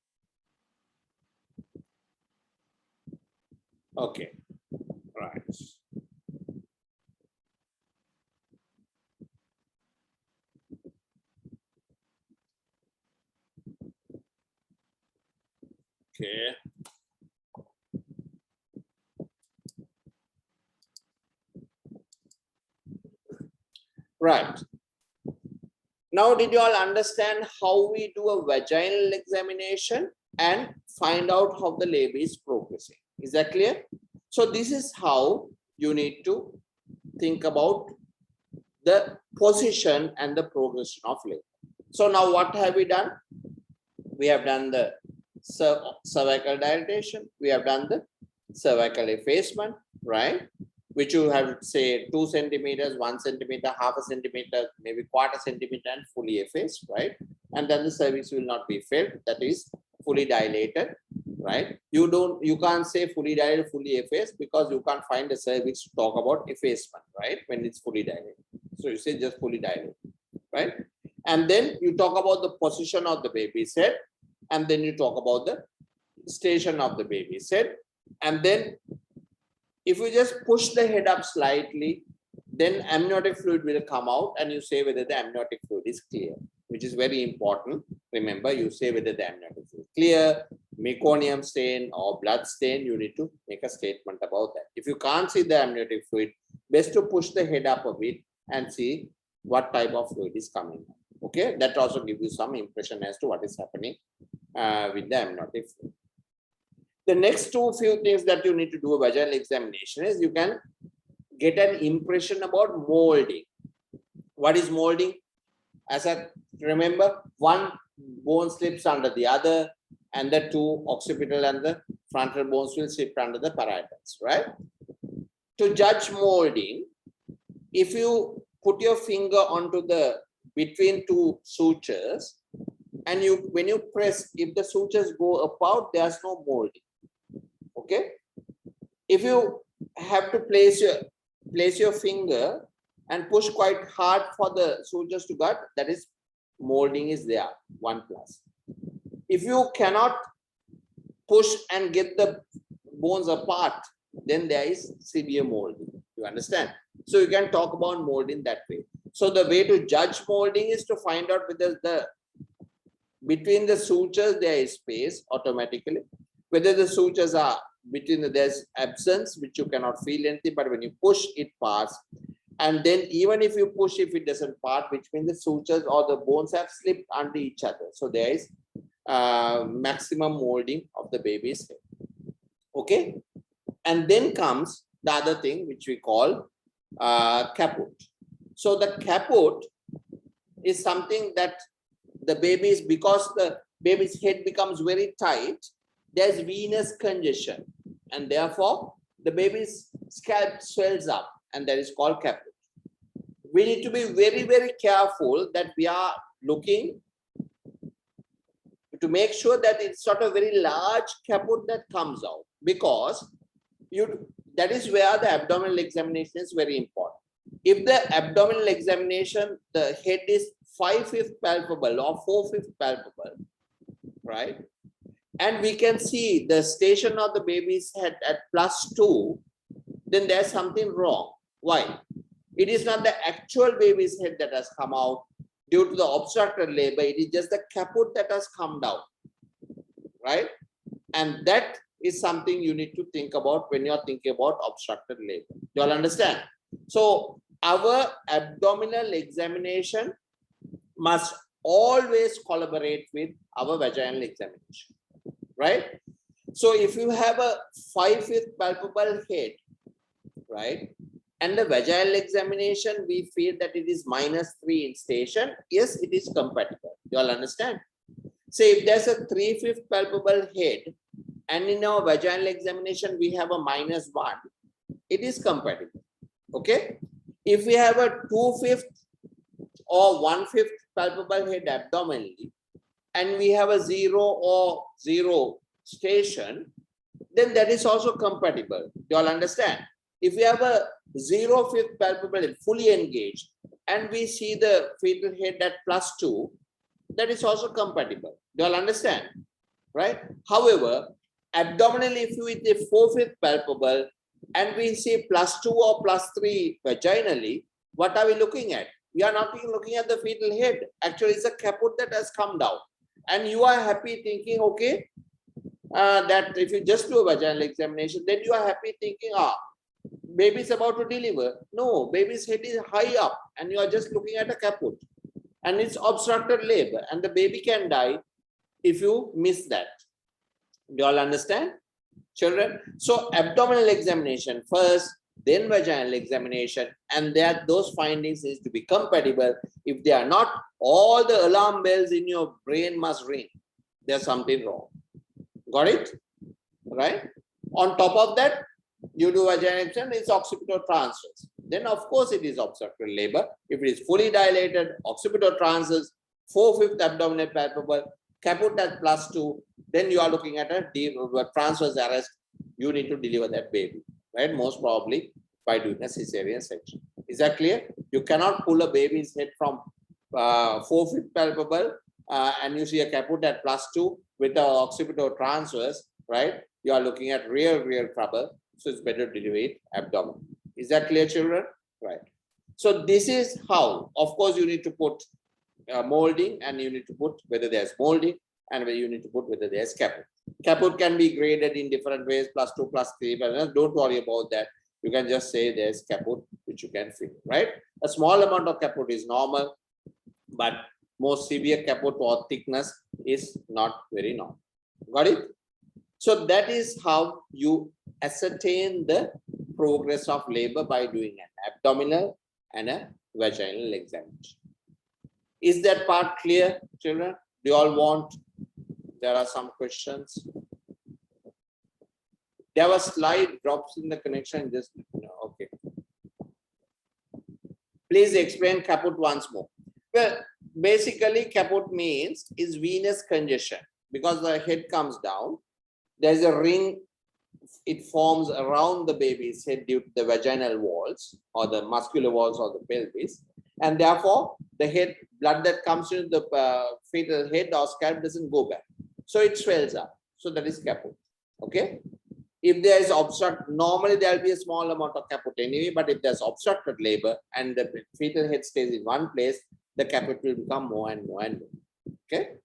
Okay, right. Okay. Right. Now, did you all understand how we do a vaginal examination and find out how the labor is progressing? Is that clear? So this is how you need to think about the position and the progression of labor. So now what have we done? We have done the cervical dilatation. We have done the cervical effacement, right? Which you have, say, 2 centimeters, 1 centimeter, half a centimeter, maybe quarter centimeter, and fully effaced, right? And then the cervix will not be filled. That is fully dilated, right? You can't say fully dilated, fully effaced, because you can't find the cervix to talk about effacement, right? When it's fully dilated. So you say just fully dilated, right? And then you talk about the position of the baby's head, and then you talk about the station of the baby's head, and then If you just push the head up slightly, then amniotic fluid will come out and you say whether the amniotic fluid is clear, which is very important. Remember, you say whether the amniotic fluid is clear, meconium stain or blood stain, you need to make a statement about that. If you can't see the amniotic fluid, best to push the head up a bit and see what type of fluid is coming out. Okay, that also gives you some impression as to what is happening with the amniotic fluid. The next few things that you need to do a vaginal examination is you can get an impression about molding. What is molding? As I remember, one bone slips under the other, and the two occipital and the frontal bones will slip under the parietals, right? To judge molding, if you put your finger onto the between two sutures, and when you press, if the sutures go apart, there's no molding. Okay, if you have to place your finger and push quite hard for the sutures to cut, that is molding is there, 1+. If you cannot push and get the bones apart, then there is severe molding. You understand? So you can talk about molding that way. So the way to judge molding is to find out whether between the sutures there is space automatically, whether the sutures are between there's absence, which you cannot feel anything, but when you push it parts. And then even if you push, if it doesn't part, which means the sutures or the bones have slipped under each other. So there is maximum molding of the baby's head. Okay, and then comes the other thing which we call caput. So the caput is something that the baby's, because the baby's head becomes very tight, there's venous congestion, and therefore the baby's scalp swells up, and that is called caput. We need to be very, very careful that we are looking to make sure that it's not a very large caput that comes out, because that is where the abdominal examination is very important. If the abdominal examination, the head is 5/5 palpable or 4/5 palpable, right? And we can see the station of the baby's head at +2, then there's something wrong. Why? It is not the actual baby's head that has come out due to the obstructed labor. It is just the caput that has come down, right? And that is something you need to think about when you're thinking about obstructed labor. You all understand? So our abdominal examination must always collaborate with our vaginal examination, right? So if you have a 5/5 palpable head, right, and the vaginal examination, we feel that it is -3 in station, yes, it is compatible. You all understand? So if there's a 3/5 palpable head, and in our vaginal examination, we have a -1, it is compatible. Okay? If we have a 2/5 or 1/5 palpable head abdominally, and we have a 0 or 0 station, then that is also compatible. You all understand? If we have a 0/5 palpable head fully engaged, and we see the fetal head at +2, that is also compatible. You all understand? Right? However, abdominally, if we with a 4/5 palpable, and we see +2 or +3 vaginally, what are we looking at? We are not looking at the fetal head. Actually, it's a caput that has come down. And you are happy thinking, okay, that if you just do a vaginal examination, then you are happy thinking, baby is about to deliver. No, baby's head is high up, and you are just looking at a caput. And it's obstructed labor, and the baby can die if you miss that. Do you all understand, children? So abdominal examination first, then vaginal examination, and that those findings is to be compatible. If they are not, all the alarm bells in your brain must ring. There's something wrong. Got it? Right? On top of that, you do vaginal examination, it's occipital transverse. Then of course it is obstructed labor. If it is fully dilated, occipital transverse, 4/5 abdominal palpable, caput at +2, then you are looking at a transverse arrest. You need to deliver that baby, right? Most probably by doing a cesarean section. Is that clear? You cannot pull a baby's head from 4/5 palpable and you see a caput at +2 with the occipital transverse, right? You are looking at real trouble. So it's better to deliver it abdomen. Is that clear, children? Right. So this is how, of course, you need to put molding, and you need to put whether there's molding, and whether you need to put whether there's caput. Caput can be graded in different ways, +2, +3, but don't worry about that. You can just say there's caput, which you can fill, right? A small amount of caput is normal, but more severe caput or thickness is not very normal. Got it? So that is how you ascertain the progress of labor, by doing an abdominal and a vaginal examination. Is that part clear, children? Do you all want? There are some questions. There was slide drops in the connection. Just okay. Please explain caput once more. Well, basically, caput means is venous congestion, because the head comes down. There's a ring. It forms around the baby's head due to the vaginal walls or the muscular walls or the pelvis, and therefore the head blood that comes into the fetal head or scalp doesn't go back, so it swells up. So that is caput. Okay. If there is obstruct, normally there will be a small amount of caput anyway, but if there's obstructed labor and the fetal head stays in one place, the caput will become more and more and more. Okay.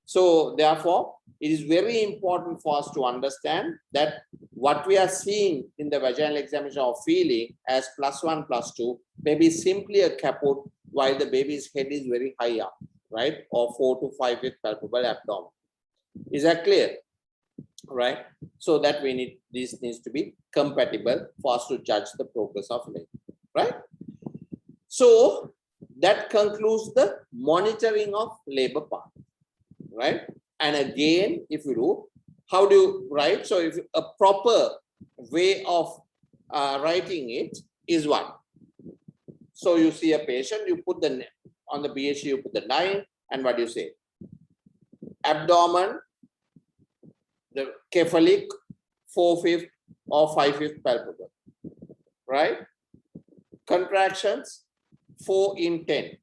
So therefore, it is very important for us to understand that what we are seeing in the vaginal examination or feeling as +1, +2 may be simply a caput, while the baby's head is very high up, right? Or 4 to 5 with palpable abdomen. Is that clear? Right? So that we need, this needs to be compatible for us to judge the progress of labor, right? So that concludes the monitoring of labor part, right? And again, if you do, how do you write? So if a proper way of writing it is what? So you see a patient, you put the, on the BHC, you put the line, and what do you say? Abdomen, the cephalic, 4/5 or 5/5 palpable, right? Contractions, 4 in 10,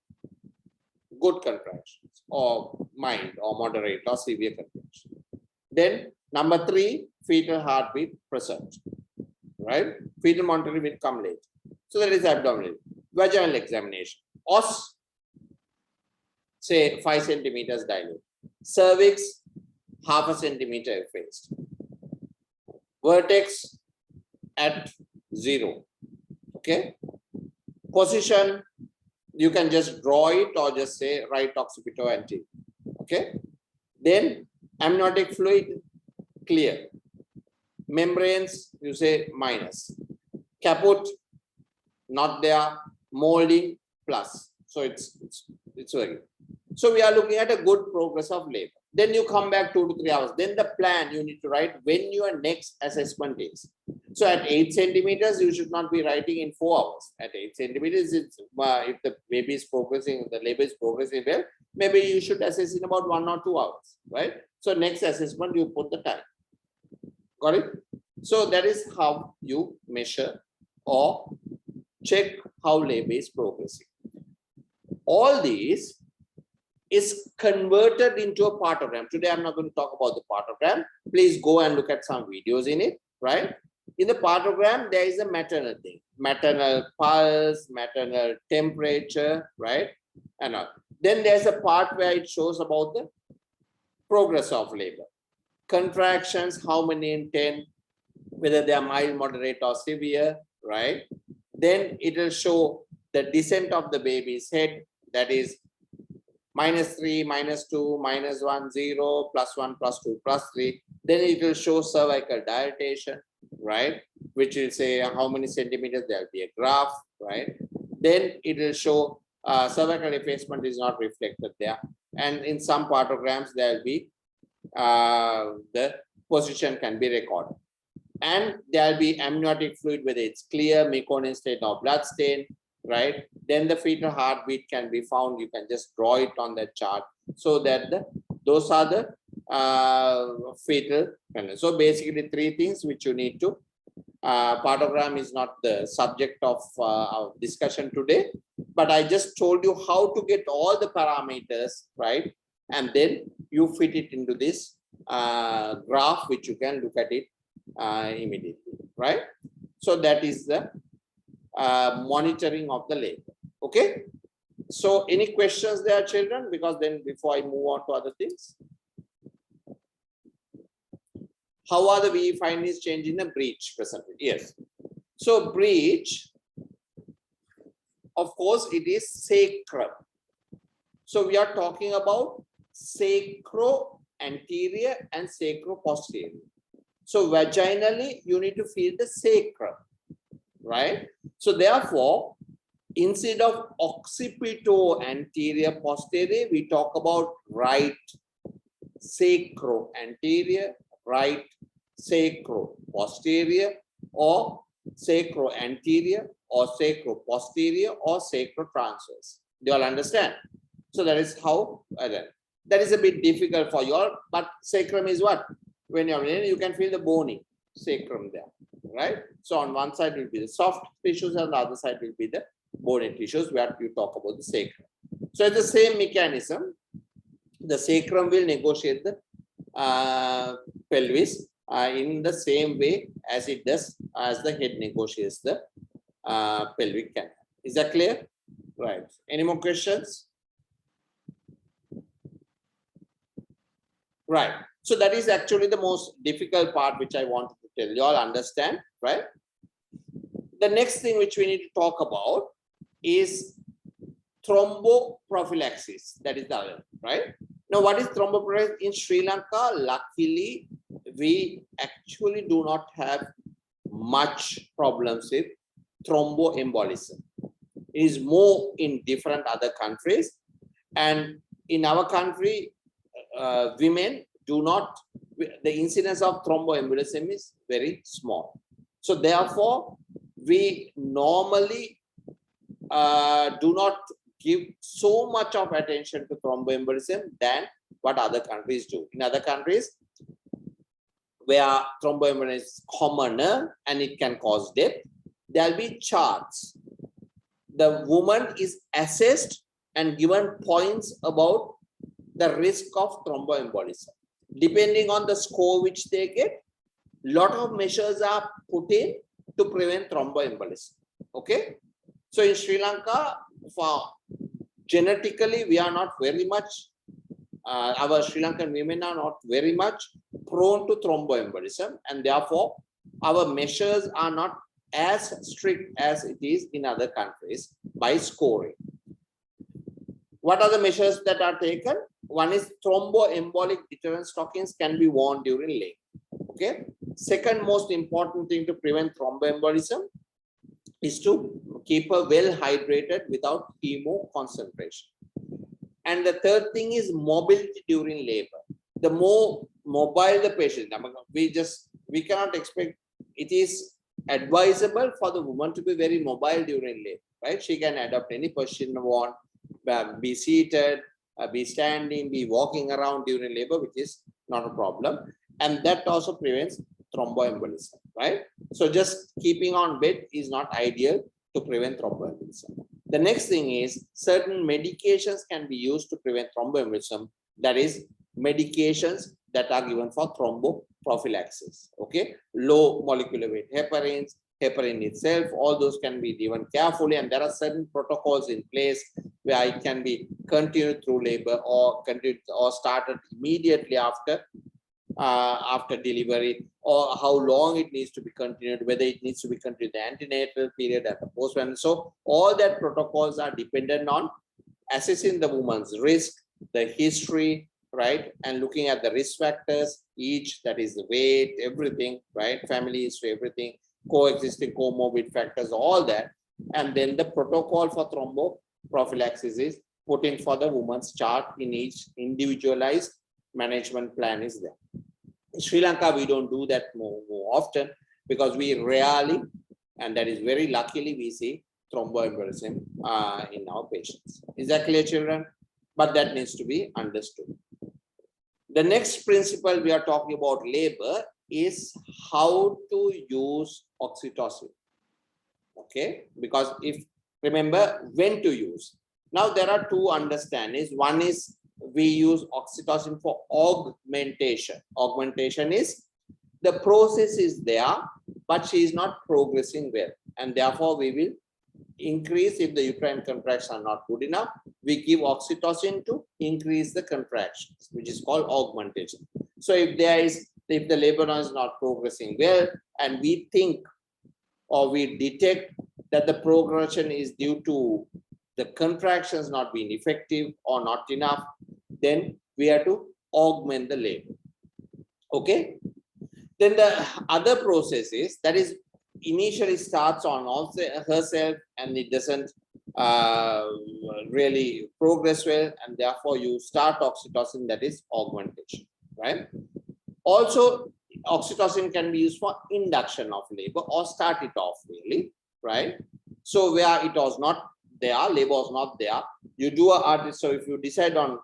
good contractions, or mild or moderate or severe contractions. Then number 3, fetal heartbeat present, right? Fetal monitoring will come later. So that is abdominal. Vaginal examination. Os, say 5 centimeters dilate. Cervix, 0.5 centimeter effaced. Vertex at 0. Okay. Position, you can just draw it or just say right occipital anterior. Okay. Then amniotic fluid, clear. Membranes, you say minus. Caput, not there. Molding, plus. So it's very good. So we are looking at a good progress of labor. Then you come back 2 to 3 hours. Then the plan you need to write when your next assessment is. So at 8 centimeters, you should not be writing in 4 hours. At 8 centimeters, it's, if the baby is progressing, the labor is progressing well, maybe you should assess in about 1 or 2 hours, right? So next assessment, you put the time. Got it? So that is how you measure or check how labor is progressing. All these is converted into a partogram. Today, I'm not going to talk about the partogram. Please go and look at some videos in it, right? In the partogram, there is a maternal thing, maternal pulse, maternal temperature, right? And all. Then there's a part where it shows about the progress of labor. Contractions, how many in 10, whether they are mild, moderate, or severe, right? Then it will show the descent of the baby's head, that is -3, -2, -1, 0, +1, +2, +3. Then it will show cervical dilatation, right? Which will say how many centimeters, there will be a graph, right? Then it will show cervical effacement is not reflected there. And in some partograms, there will be the position can be recorded. And there will be amniotic fluid, whether it's clear, meconium stain or blood stain, right? Then the fetal heartbeat can be found. You can just draw it on that chart so that those are the fetal. So basically 3 things which you need to. Partogram is not the subject of our discussion today, but I just told you how to get all the parameters, right? And then you fit it into this graph, which you can look at it immediately. right? So that is the monitoring of the labor. Okay. So any questions there, children? Because then before I move on to other things. How are the VE findings changing the breech percentage? Yes. So breech, of course, it is sacrum. So we are talking about sacro-anterior and sacro-posterior. So vaginally, you need to feel the sacrum, right? So therefore, instead of occipito-anterior posterior, we talk about right sacro-anterior, right sacro-posterior, or sacro-anterior, or sacro-posterior, or sacro-transverse. Do you all understand? So that is how, that is a bit difficult for you all, but sacrum is what? When you're in, you can feel the bony sacrum there, right? So on one side will be the soft tissues, and the other side will be the bony tissues where you talk about the sacrum. So it's the same mechanism. The sacrum will negotiate the pelvis in the same way as it does as the head negotiates the pelvic canal. Is that clear? Right. Any more questions? Right. So that is actually the most difficult part which I wanted to tell you all, understand, right? The next thing which we need to talk about is thromboprophylaxis. That is the other, right? Now, what is thromboprophylaxis in Sri Lanka? Luckily, we actually do not have much problems with thromboembolism. It is more in different other countries, and in our country, women do not, the incidence of thromboembolism is very small. So therefore, we normally do not give so much of attention to thromboembolism than what other countries do. In other countries, where thromboembolism is commoner and it can cause death, there will be charts. The woman is assessed and given points about the risk of thromboembolism. Depending on the score which they get, lot of measures are put in to prevent thromboembolism. Okay. So in Sri Lanka, for genetically, we are not very much, our Sri Lankan women are not very much prone to thromboembolism, and therefore our measures are not as strict as it is in other countries by scoring. What are the measures that are taken? One is thromboembolic deterrent stockings can be worn during labor. Okay. Second most important thing to prevent thromboembolism is to keep her well hydrated without hemo concentration. And the third thing is mobility during labor. The more mobile the patient, we cannot expect, it is advisable for the woman to be very mobile during labor, right? She can adopt any position want, be seated, be standing, be walking around during labor, which is not a problem. And that also prevents thromboembolism, right? So just keeping on bed is not ideal to prevent thromboembolism. The next thing is certain medications can be used to prevent thromboembolism. That is medications that are given for thromboprophylaxis. Okay, low molecular weight heparins, heparin itself, all those can be given carefully, and there are certain protocols in place where it can be continued through labor or continued or started immediately after delivery, or how long it needs to be continued, whether it needs to be continued the antenatal period at the postpartum. So all that protocols are dependent on assessing the woman's risk, the history, right, and looking at the risk factors, each, that is the weight, everything, right, family history, everything, coexisting comorbid factors, all that, and then the protocol for thromboprophylaxis is put in for the woman's chart in each individualized management plan is there. In Sri Lanka, we don't do that more often because we rarely, and that is very luckily, we see thromboembolism in our patients. Is that clear, children? But that needs to be understood. The next principle we are talking about labor is how to use oxytocin. Okay, because if remember when to use. Now there are two understandings. One is we use oxytocin for augmentation. Augmentation is the process is there, but she is not progressing well. And therefore, we will increase if the uterine contractions are not good enough. We give oxytocin to increase the contractions, which is called augmentation. So if the labor is not progressing well, and we think or we detect that the progression is due to the contractions not being effective or not enough, then we have to augment the labor. Okay. Then the other process is that is initially starts on also herself and it doesn't really progress well, and therefore you start oxytocin, that is augmentation, right? Also, oxytocin can be used for induction of labor or start it off really, right? So where it was not there, labor was not there, you do so if you decide on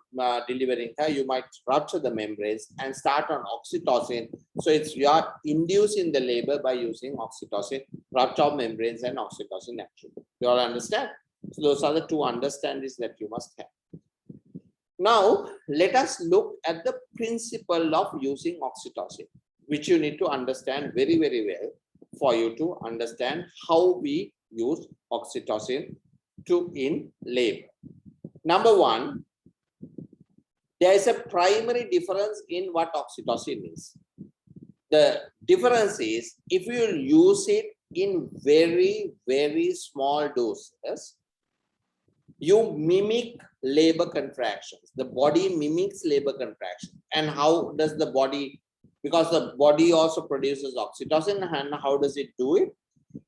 delivering her, you might rupture the membranes and start on oxytocin. So you are inducing the labor by using oxytocin, rupture of membranes and oxytocin action. You all understand? So those are the two understandings that you must have. Now, let us look at the principle of using oxytocin, which you need to understand very, very well for you to understand how we use oxytocin in labor. Number one, there is a primary difference in what oxytocin is. The difference is if you use it in very, very small doses, you mimic labor contractions. The body mimics labor contractions. And how does the body, because the body also produces oxytocin, and how does it do it?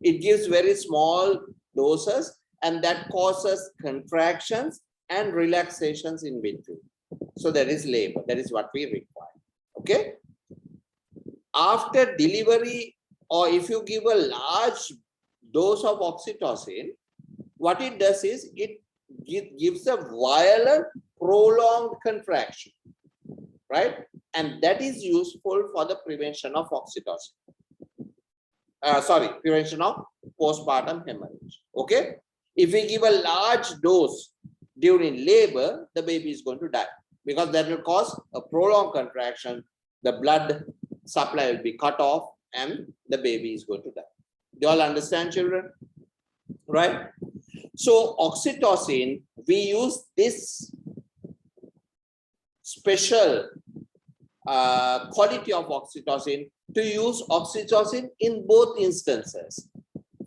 It gives very small doses, and that causes contractions and relaxations in between. So that is labor. That is what we require. Okay. After delivery, or if you give a large dose of oxytocin, what it does is it gives a violent, prolonged contraction, right? And that is useful for the prevention of oxytocin. Prevention of postpartum hemorrhage. Okay. If we give a large dose during labor, the baby is going to die because that will cause a prolonged contraction. The blood supply will be cut off and the baby is going to die. Do you all understand, children? Right? So oxytocin, we use this special quality of oxytocin to use oxytocin in both instances.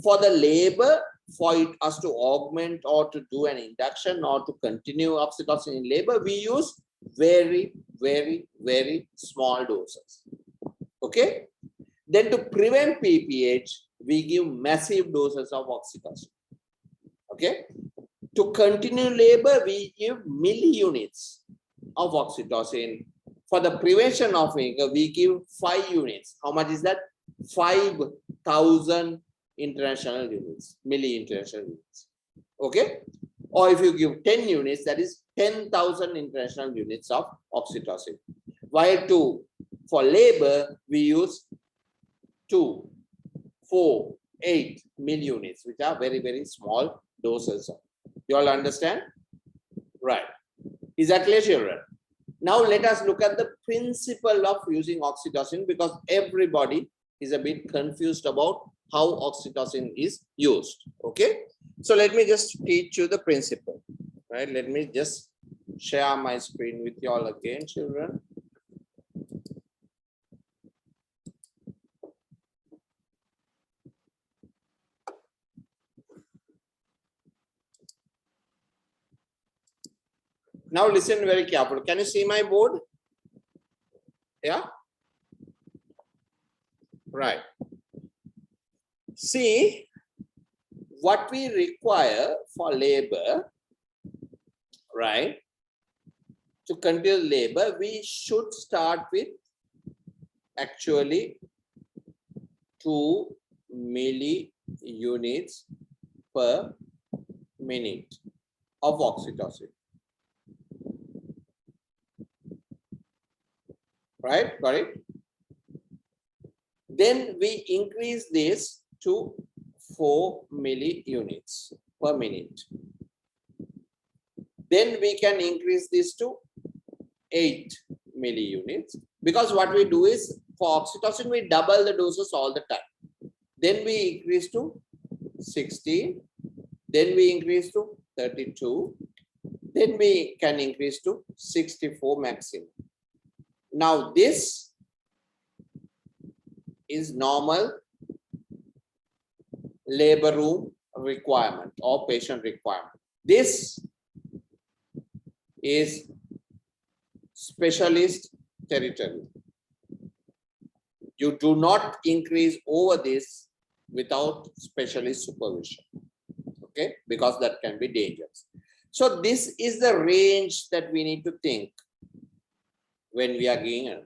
For the labor, for us to augment or to do an induction or to continue oxytocin in labor, we use very, very, very small doses. Okay. Then to prevent PPH, we give massive doses of oxytocin. Okay. To continue labor, we give milliunits of oxytocin. For the prevention of labor, we give 5 units. How much is that? 5,000 international units, milli-international units. Okay. Or if you give 10 units, that is 10,000 international units of oxytocin. While for labor, we use 2, 4, 8 milli-units, which are very, very small doses. You all understand? Right. Is that clear, children? Now let us look at the principle of using oxytocin, because everybody is a bit confused about how oxytocin is used. Okay. So let me just teach you the principle. Right. Let me just share my screen with you all again, children. Now listen very carefully. Can you see my board? Yeah. Right. See, what we require for labor, right? To continue labor, we should start with actually 2 milli-units per minute of oxytocin. Right? Got it? Then we increase this to 4 milli-units per minute. Then we can increase this to 8 milli-units, because what we do is for oxytocin, we double the doses all the time. Then we increase to 16. Then we increase to 32. Then we can increase to 64 maximum. Now this is normal labor room requirement or patient requirement. This is specialist territory. You do not increase over this without specialist supervision, okay? Because that can be dangerous. So this is the range that we need to think when we are giving a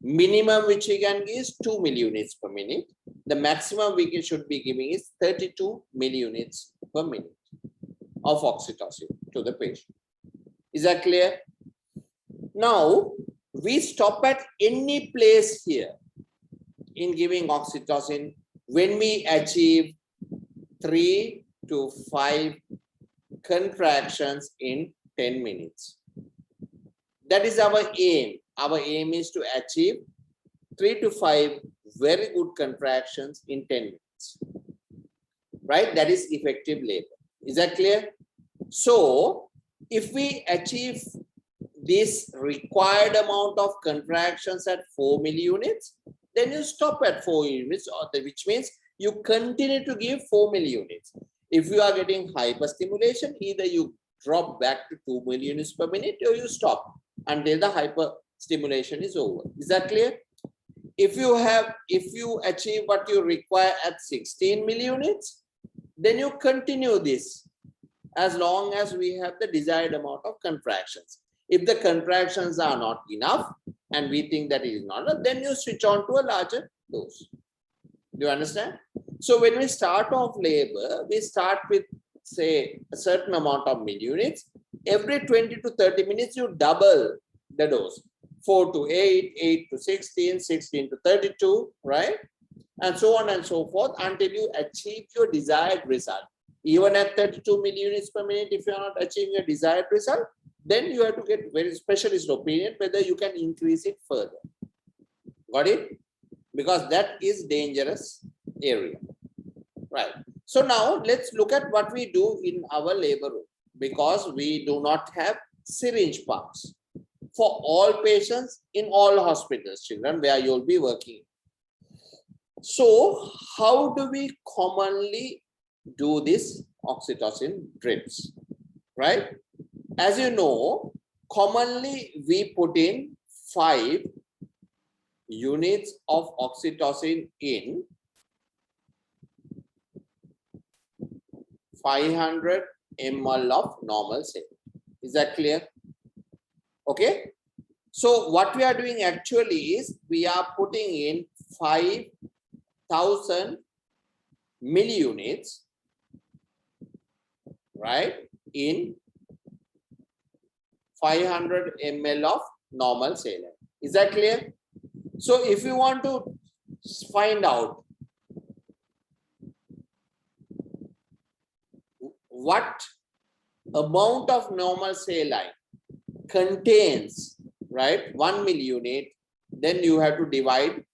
minimum which we can give is 2 milliunits per minute. The maximum we should be giving is 32 milliunits per minute of oxytocin to the patient. Is that clear? Now, we stop at any place here in giving oxytocin when we achieve 3 to 5 contractions in 10 minutes. That is our aim. Our aim is to achieve 3 to 5 very good contractions in 10 minutes. Right? That is effective labor. Is that clear? So, if we achieve this required amount of contractions at 4 milliunits, then you stop at 4 units, which means you continue to give 4 milliunits. If you are getting hyperstimulation, either you drop back to 2 milliunits per minute or you stop until the hyperstimulation is over. Is that clear? If you achieve what you require at 16 milliunits, then you continue this as long as we have the desired amount of contractions. If the contractions are not enough and we think that it is not enough, then you switch on to a larger dose. Do you understand? So when we start off labor, we start with, say, a certain amount of milliunits. Every 20 to 30 minutes, you double the dose. 4 to 8, 8 to 16, 16 to 32, right? And so on and so forth until you achieve your desired result. Even at 32 milliunits per minute, if you are not achieving a desired result, then you have to get very specialist opinion whether you can increase it further. Got it? Because that is dangerous area. Right. So now let's look at what we do in our labor room, because we do not have syringe pumps for all patients in all hospitals, children, where you'll be working. So how do we commonly do this oxytocin drips, right? As you know, commonly we put in 5 units of oxytocin in 500 ml of normal saline. Is that clear? Okay. So what we are doing actually is we are putting in 5,000 milliunits, right, in 500 ml of normal saline. Is that clear? So if you want to find out what amount of normal saline contains, right, 1 milliunit, then you have to divide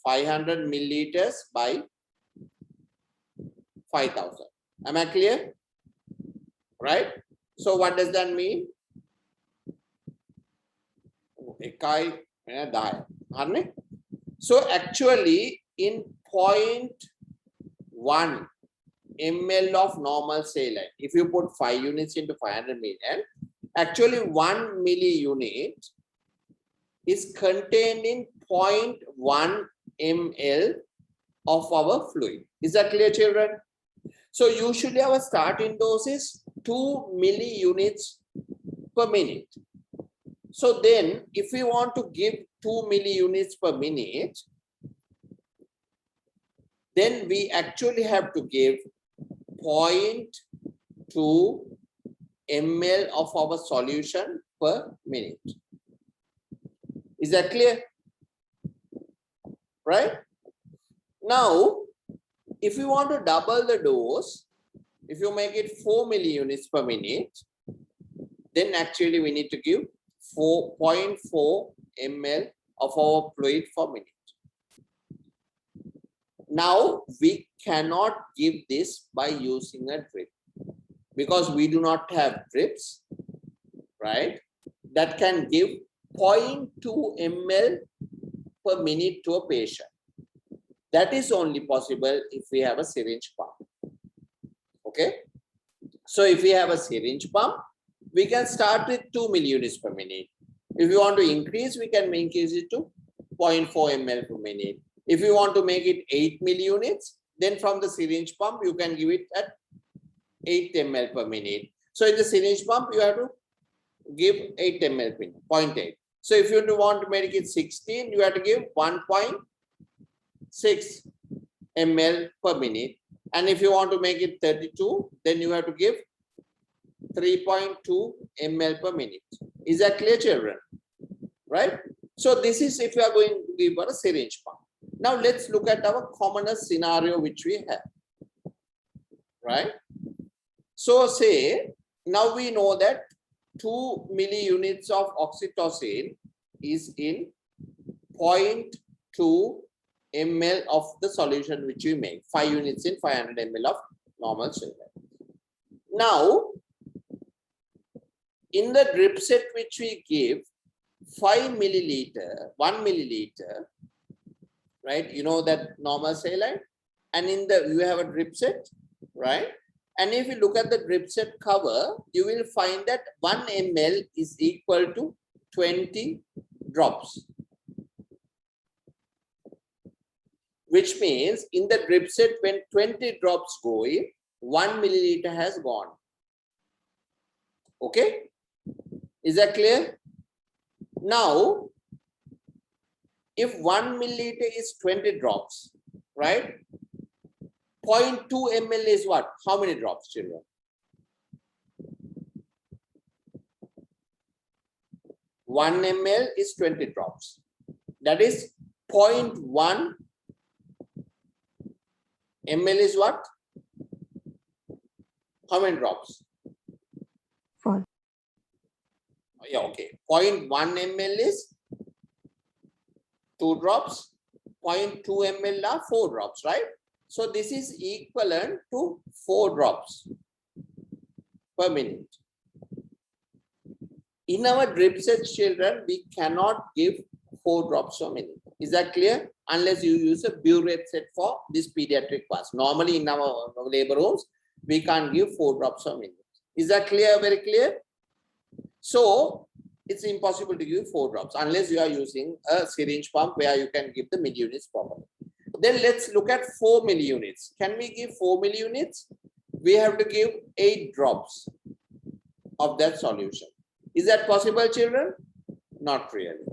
500 milliliters by 5,000. Am I clear? Right? So what does that mean? So actually in 0.1 ml of normal saline, if you put 5 units into 500 ml, actually 1 milliunit is contained in 0.1 ml of our fluid. Is that clear, children? So usually our starting dose is 2 milliunits per minute. So then if we want to give 2 milliunits per minute, then we actually have to give 0.2 ml of our solution per minute. Is that clear? Right? Now, if you want to double the dose, if you make it 4 milliunits per minute, then actually we need to give 4.4 ml of our fluid per minute. Now we cannot give this by using a drip because we do not have drips, right? That can give 0.2 ml per minute to a patient. That is only possible if we have a syringe pump. Okay. So if we have a syringe pump, we can start with 2 millunits per minute. If you want to increase, we can increase it to 0.4 ml per minute. If you want to make it 8 millunits, then from the syringe pump, you can give it at 8 ml per minute. So in the syringe pump, you have to give 8 ml per minute, 0.8. So if you want to make it 16, you have to give 1.6 ml per minute. And if you want to make it 32, then you have to give 3.2 ml per minute. Is that clear, children? Right? So this is if you are going to give a syringe pump. Now let's look at our commonest scenario which we have. Right? So say, now we know that 2 milliunits of oxytocin is in 0.2 ml of the solution which we make, 5 units in 500 ml of normal saline. Now, in the drip set which we give 5 milliliter, 1 milliliter, right? You know that normal saline, and in the you have a drip set, right? And if you look at the drip set cover, you will find that 1 ml is equal to 20 drops. Which means in the drip set, when 20 drops go in, 1 milliliter has gone. Okay? Is that clear? Now, if 1 milliliter is 20 drops, right? 0.2 ml is what? How many drops, children? 1 ml is 20 drops. That is 0.1 ml is what? How many drops? 4. Yeah, okay. 0.1 ml is 2 drops. 0.2 ml are 4 drops, right? So this is equivalent to 4 drops per minute. In our drip set, children, we cannot give 4 drops per minute. Is that clear? Unless you use a burette set for this pediatric class. Normally in our labor rooms, we can't give 4 drops per minute. Is that clear? Very clear? So it's impossible to give 4 drops unless you are using a syringe pump where you can give the millunits per minute. Then let's look at 4 millunits. Can we give 4 millunits? We have to give 8 drops of that solution. Is that possible, children? Not really.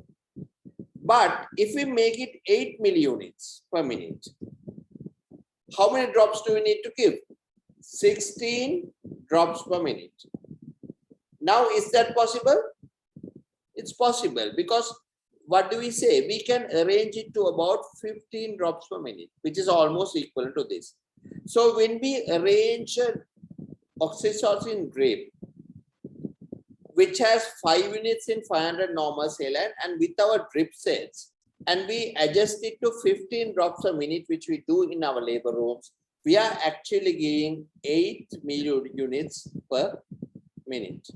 But if we make it 8 millunits per minute, how many drops do we need to give? 16 drops per minute. Now, is that possible? It's possible because what do we say? We can arrange it to about 15 drops per minute, which is almost equal to this. So when we arrange an oxytocin drip, which has 5 units in 500 normal saline and with our drip sets, and we adjust it to 15 drops a minute, which we do in our labor rooms, we are actually giving 8 millunits per minute.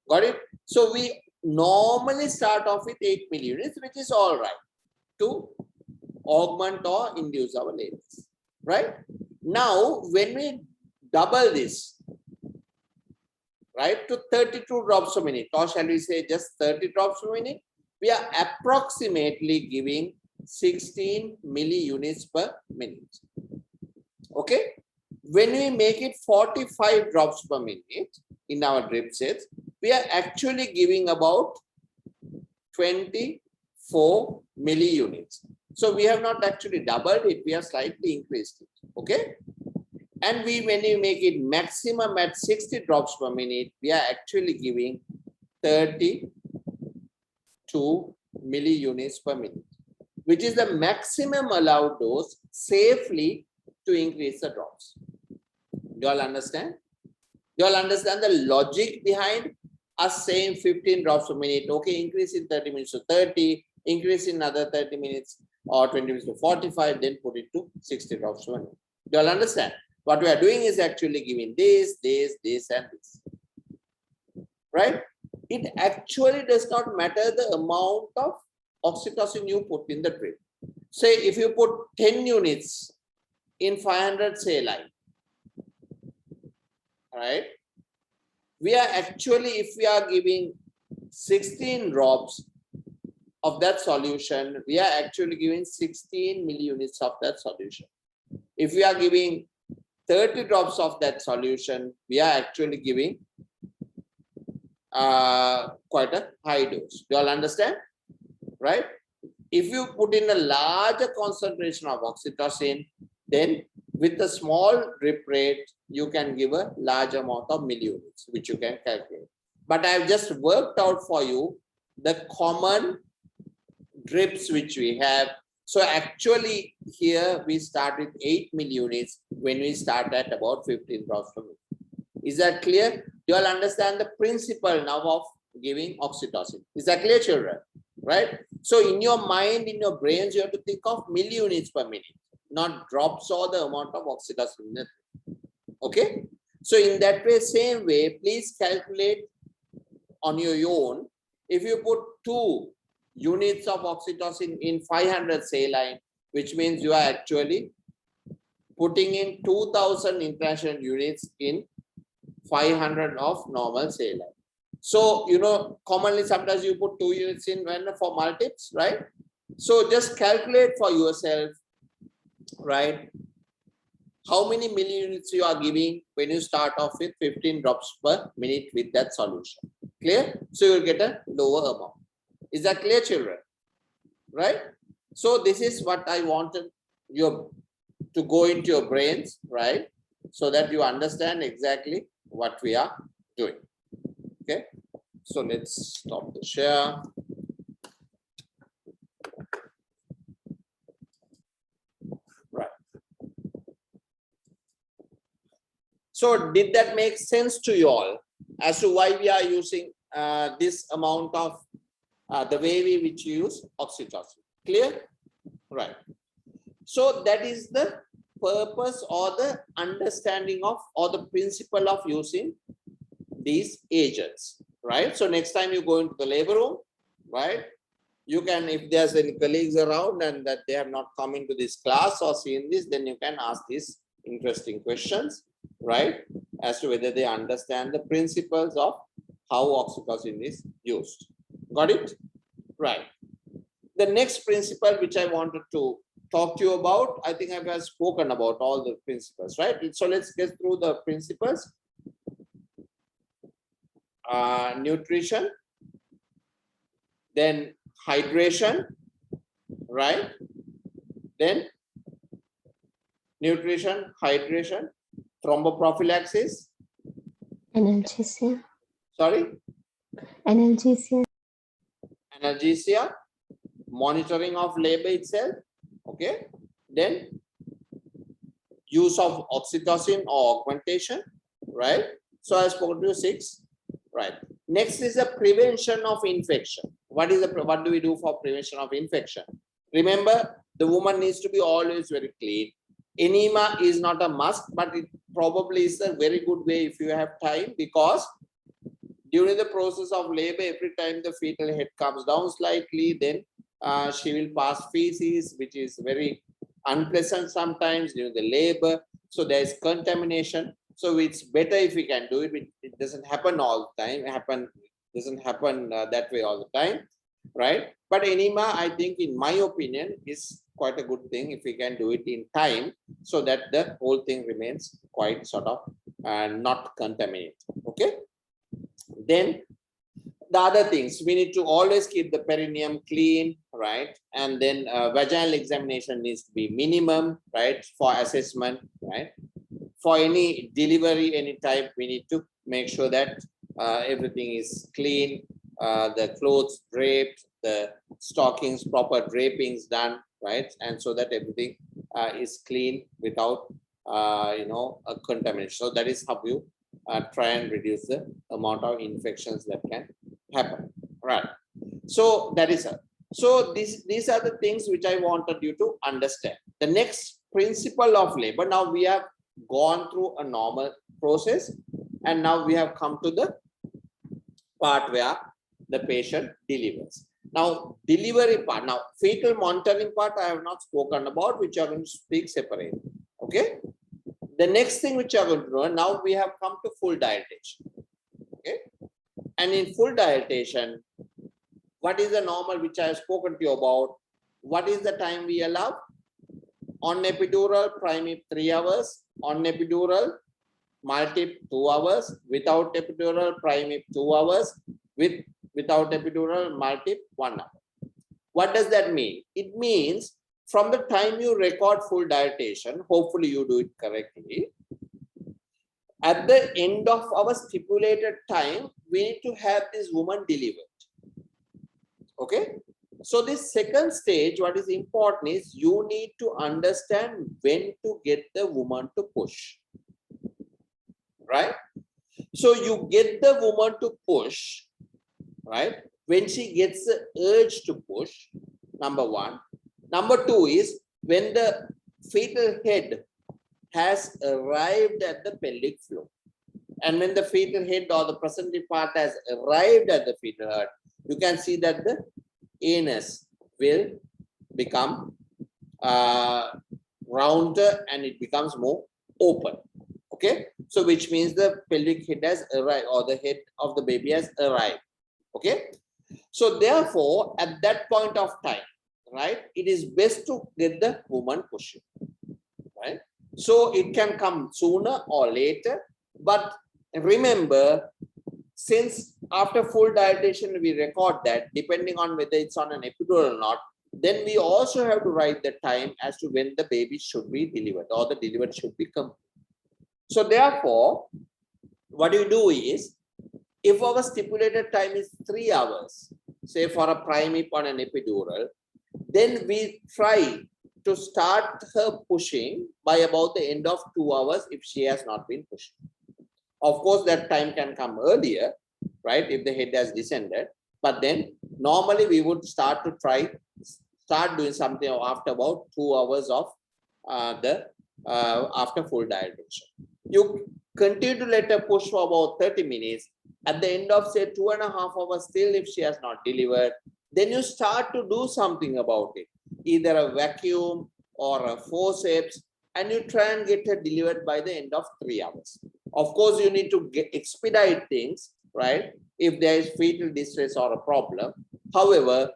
Got it? So we normally start off with 8 millunits, which is all right to augment or induce our labors, right? Now, when we double this, right, to 32 drops a minute, or shall we say just 30 drops a minute, we are approximately giving 16 milliunits per minute. Okay? When we make it 45 drops per minute in our drip sets, we are actually giving about 24 milliunits. So we have not actually doubled it, we have slightly increased it. Okay? And when we make it maximum at 60 drops per minute, we are actually giving 32 milliunits per minute, which is the maximum allowed dose safely to increase the drops. Do you all understand? Do you all understand the logic behind us saying 15 drops per minute. Okay, increase in 30 minutes to 30, increase in another 30 minutes or 20 minutes to 45, then put it to 60 drops per minute. Do you all understand? What we are doing is actually giving this, and this. Right? It actually does not matter the amount of oxytocin you put in the drip. Say if you put 10 units in 500 saline, right? We are actually, if we are giving 16 drops of that solution, we are actually giving 16 milliunits of that solution. If we are giving 30 drops of that solution, we are actually giving quite a high dose. Do you all understand? Right? If you put in a larger concentration of oxytocin, then with a small drip rate, you can give a large amount of milliunits, which you can calculate. But I've just worked out for you the common drips which we have. So actually here we start with 8 milliunits when we start at about 15 drops per minute. Is that clear? You all understand the principle now of giving oxytocin. Is that clear, children? Right? So in your mind, in your brains, you have to think of milliunits per minute, not drops or the amount of oxytocin. Okay? So in that way, same way, please calculate on your own. If you put 2 units of oxytocin in 500 saline, which means you are actually putting in 2000 international units in 500 of normal saline. So, you know, commonly sometimes you put 2 units in when for multiples, right? So just calculate for yourself, right? How many milliunits you are giving when you start off with 15 drops per minute with that solution. Clear? So you'll get a lower amount. Is that clear, children? Right? So this is what I wanted you to go into your brains, right? So that you understand exactly what we are doing. Okay? So let's stop the share. Right. So did that make sense to you all as to why we are using this amount of the way which we use oxytocin? Clear? Right. So that is the purpose or the understanding of or the principle of using these agents, right? So next time you go into the labor room, right, you can, if there's any colleagues around and that they have not come into this class or seen this, then you can ask these interesting questions, right, as to whether they understand the principles of how oxytocin is used. Got it? Right. The next principle which I wanted to talk to you about, I think I've spoken about all the principles, right? So let's get through the principles. Nutrition, then hydration, right? Then nutrition, hydration, thromboprophylaxis. Analgesia. Sorry? Analgesia. Analgesia, monitoring of labor itself, okay? Then use of oxytocin or augmentation, right? So I spoke to you 6, right? Next is the prevention of infection. What do we do for prevention of infection? Remember, the woman needs to be always very clean. Enema is not a must, but it probably is a very good way if you have time, because during the process of labor, every time the fetal head comes down slightly, then she will pass feces, which is very unpleasant sometimes during the labor. So there is contamination. So it's better if we can do it. It doesn't happen all the time. Doesn't happen that way all the time, right? But enema, I think, in my opinion, is quite a good thing if we can do it in time, so that the whole thing remains quite sort of not contaminated. Okay. Then the other things, we need to always keep the perineum clean, right? And then vaginal examination needs to be minimum, right, for assessment, right? For any delivery, any type, we need to make sure that everything is clean, the clothes draped, the stockings, proper drapings done, right? And so that everything is clean without, a contamination. So that is how you try and reduce the amount of infections that can happen, right? So that is a, so these are the things which I wanted you to understand. The next principle of labor, now we have gone through a normal process, and now we have come to the part where the patient delivers. Now, delivery part, now fetal monitoring part I have not spoken about, which I'm going to speak separately. Okay. The next thing which I'm going to do, now we have come to full dilatation. Okay. And in full dilatation, what is the normal which I have spoken to you about? What is the time we allow? On epidural, primip 3 hours. On epidural, multip 2 hours. Without epidural, primip 2 hours. Without epidural, multip 1 hour. What does that mean? It means from the time you record full dilatation, hopefully you do it correctly. At the end of our stipulated time, we need to have this woman delivered. Okay. So this second stage, what is important is you need to understand when to get the woman to push. Right? So you get the woman to push, right? When she gets the urge to push, number one. Number two is when the fetal head has arrived at the pelvic floor. And when the fetal head or the placental part has arrived at the fetal head, you can see that the anus will become rounder and it becomes more open. Okay, so which means the pelvic head has arrived, or the head of the baby has arrived. Okay, so therefore at that point of time, right, it is best to get the woman pushing, right? So it can come sooner or later, but remember, since after full dilatation we record that, depending on whether it's on an epidural or not, then we also have to write the time as to when the baby should be delivered or the delivery should be complete. So therefore, what you do is, if our stipulated time is 3 hours, say for a primip on an epidural, then we try to start her pushing by about the end of 2 hours if she has not been pushing. Of course, that time can come earlier, right, if the head has descended, but then normally we would start doing something after about 2 hours of after full dilatation. You continue to let her push for about 30 minutes. At the end of say 2.5 hours, still if she has not delivered, then you start to do something about it, either a vacuum or a forceps, and you try and get her delivered by the end of 3 hours. Of course, you need to expedite things, right, if there is fetal distress or a problem. However,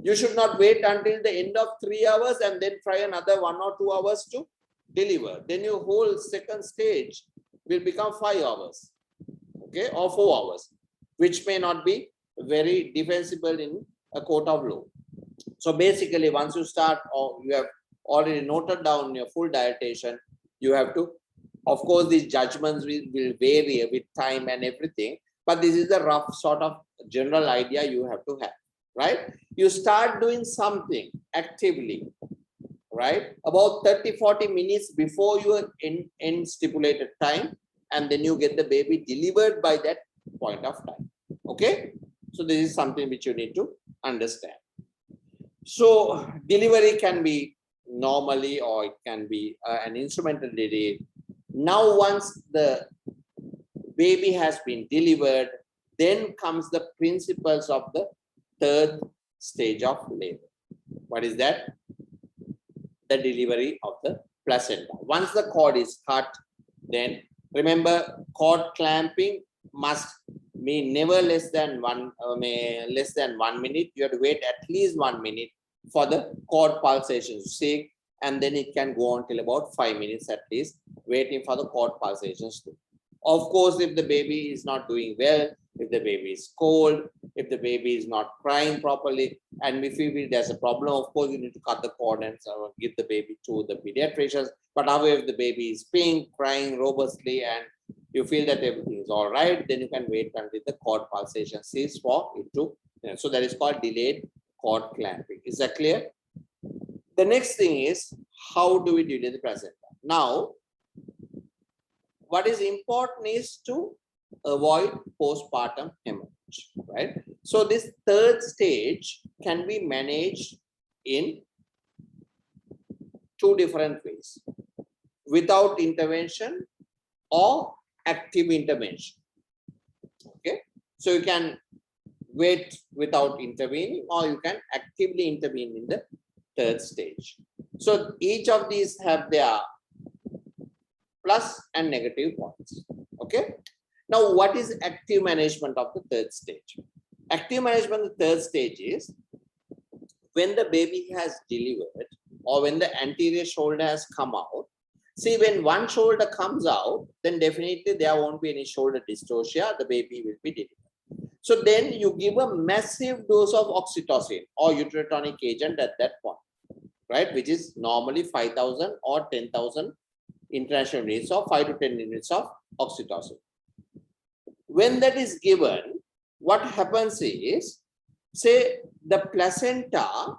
you should not wait until the end of 3 hours and then try another 1 or 2 hours to deliver. Then your whole second stage will become 5 hours, okay, or 4 hours, which may not be very defensible in a court of law. So basically, once you start, or you have already noted down your full dilatation, you have to, of course, these judgments will vary with time and everything, but this is the rough sort of general idea you have to have, right? You start doing something actively, right, about 30-40 minutes before you end stipulated time, and then you get the baby delivered by that point of time. Okay, so this is something which you need to understand. So delivery can be normally, or it can be an instrumental delay. Now once the baby has been delivered, then comes the principles of the third stage of labor. What is that? The delivery of the placenta. Once the cord is cut, then remember, cord clamping must be never less than 1 minute. You have to wait at least 1 minute for the cord pulsations to cease, and then it can go on till about 5 minutes at least, waiting for the cord pulsations to. Of course, if the baby is not doing well, if the baby is cold, if the baby is not crying properly, and if you feel there's a problem, of course, you need to cut the cord and give the baby to the pediatricians. But however, if the baby is pink, crying robustly, and you feel that everything is all right, then you can wait until the cord pulsation ceases for it to. So that is called delayed cord clamping. Is that clear? The next thing is, how do we delay the placenta? Now, what is important is to avoid postpartum hemorrhage, right? So this third stage can be managed in two different ways: without intervention or active intervention. Okay, so you can wait without intervening, or you can actively intervene in the third stage. So each of these have their plus and negative points. Okay, now what is active management of the third stage? Active management of the third stage is when the baby has delivered or when the anterior shoulder has come out. See, when one shoulder comes out, then definitely there won't be any shoulder dystocia, the baby will be delivered. So then you give a massive dose of oxytocin or uterotonic agent at that point, right? Which is normally 5,000 or 10,000 international units, or 5 to 10 units of oxytocin. When that is given, what happens is, say the placenta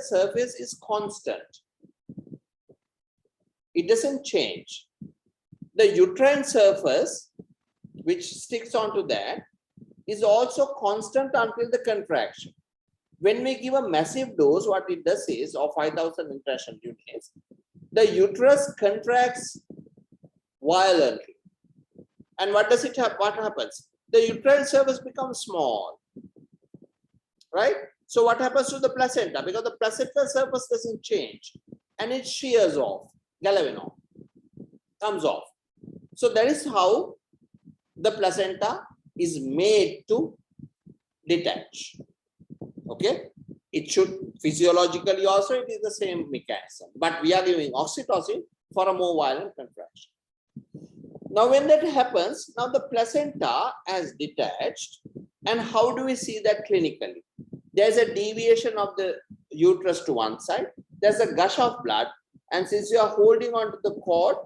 surface is constant. It doesn't change. The uterine surface, which sticks onto that, is also constant until the contraction. When we give a massive dose, what it does is, of 5,000 international units, the uterus contracts violently. And what does it have? What happens? The uterine surface becomes small, right? So what happens to the placenta? Because the placenta surface doesn't change, and it shears off, galvanizes, comes off. So that is how the placenta is made to detach. Okay, it should physiologically also, it is the same mechanism, but we are giving oxytocin for a more violent contraction. Now when that happens, now the placenta has detached, and how do we see that clinically? There's a deviation of the uterus to one side, there's a gush of blood, and since you are holding on to the cord,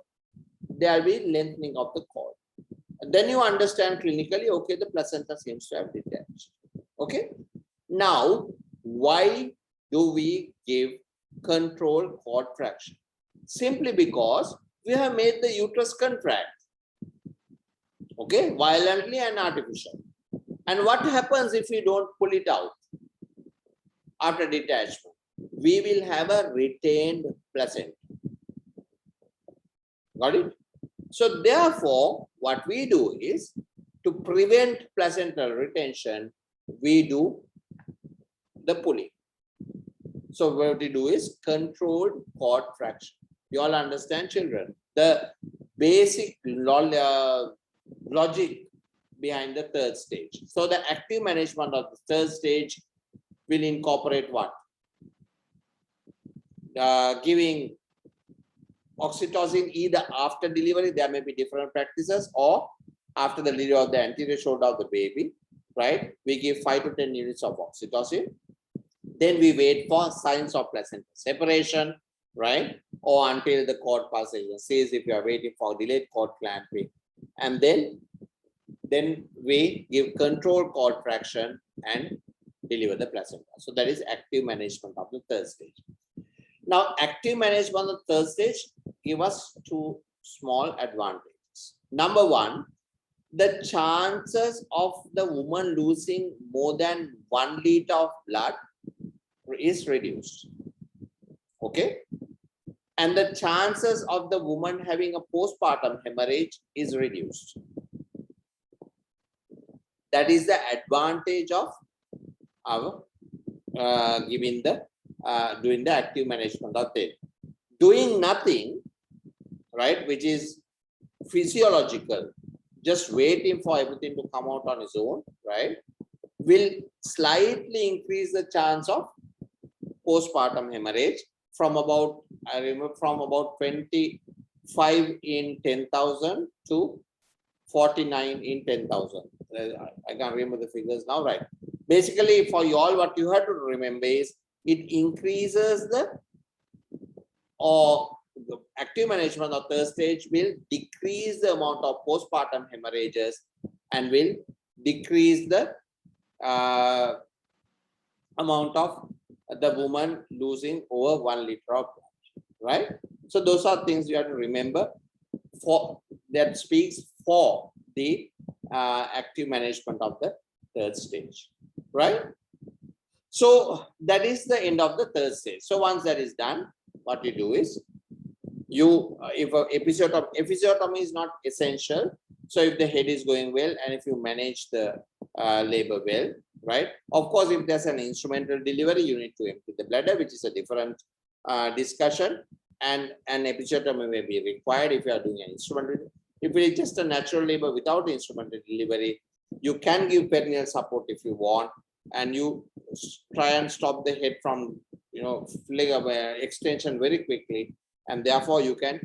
there will be lengthening of the cord. And then you understand clinically, okay, the placenta seems to have detached. Okay, now why do we give controlled cord traction? Simply because we have made the uterus contract, okay, violently and artificially. And what happens if we don't pull it out after detachment? We will have a retained placenta. Got it? So therefore, what we do is, to prevent placental retention, we do the pulling. So what we do is controlled cord traction. You all understand, children, the basic logic behind the third stage. So the active management of the third stage will incorporate what? Giving oxytocin either after delivery, there may be different practices, or after the delivery of the anterior shoulder of the baby, right? We give 5 to 10 units of oxytocin. Then we wait for signs of placenta separation, right? Or until the cord passage says, if you are waiting for delayed cord clamping. And then we give controlled cord traction and deliver the placenta. So that is active management of the third stage. Now, active management of the third stage give us two small advantages. Number one, the chances of the woman losing more than 1 liter of blood is reduced. Okay, and the chances of the woman having a postpartum hemorrhage is reduced. That is the advantage of our doing the active management of it. Doing nothing, right, which is physiological, just waiting for everything to come out on its own, right, will slightly increase the chance of postpartum hemorrhage from about, I remember, from about 25 in 10,000 to 49 in 10,000. I can't remember the figures now, right? Basically, for you all, what you have to remember is it increases the active management of third stage will decrease the amount of postpartum hemorrhages and will decrease the amount of the woman losing over 1 liter of blood, right? So those are things you have to remember that speaks for the active management of the third stage, right? So that is the end of the third stage. So once that is done, what you do is if episiotomy is not essential. So if the head is going well and if you manage the labor well, right? Of course, if there's an instrumental delivery, you need to empty the bladder, which is a different discussion. And an episiotomy may be required if you are doing an instrumental. If it is just a natural labor without instrumental delivery, you can give perineal support if you want, and you try and stop the head from extension very quickly, and therefore you can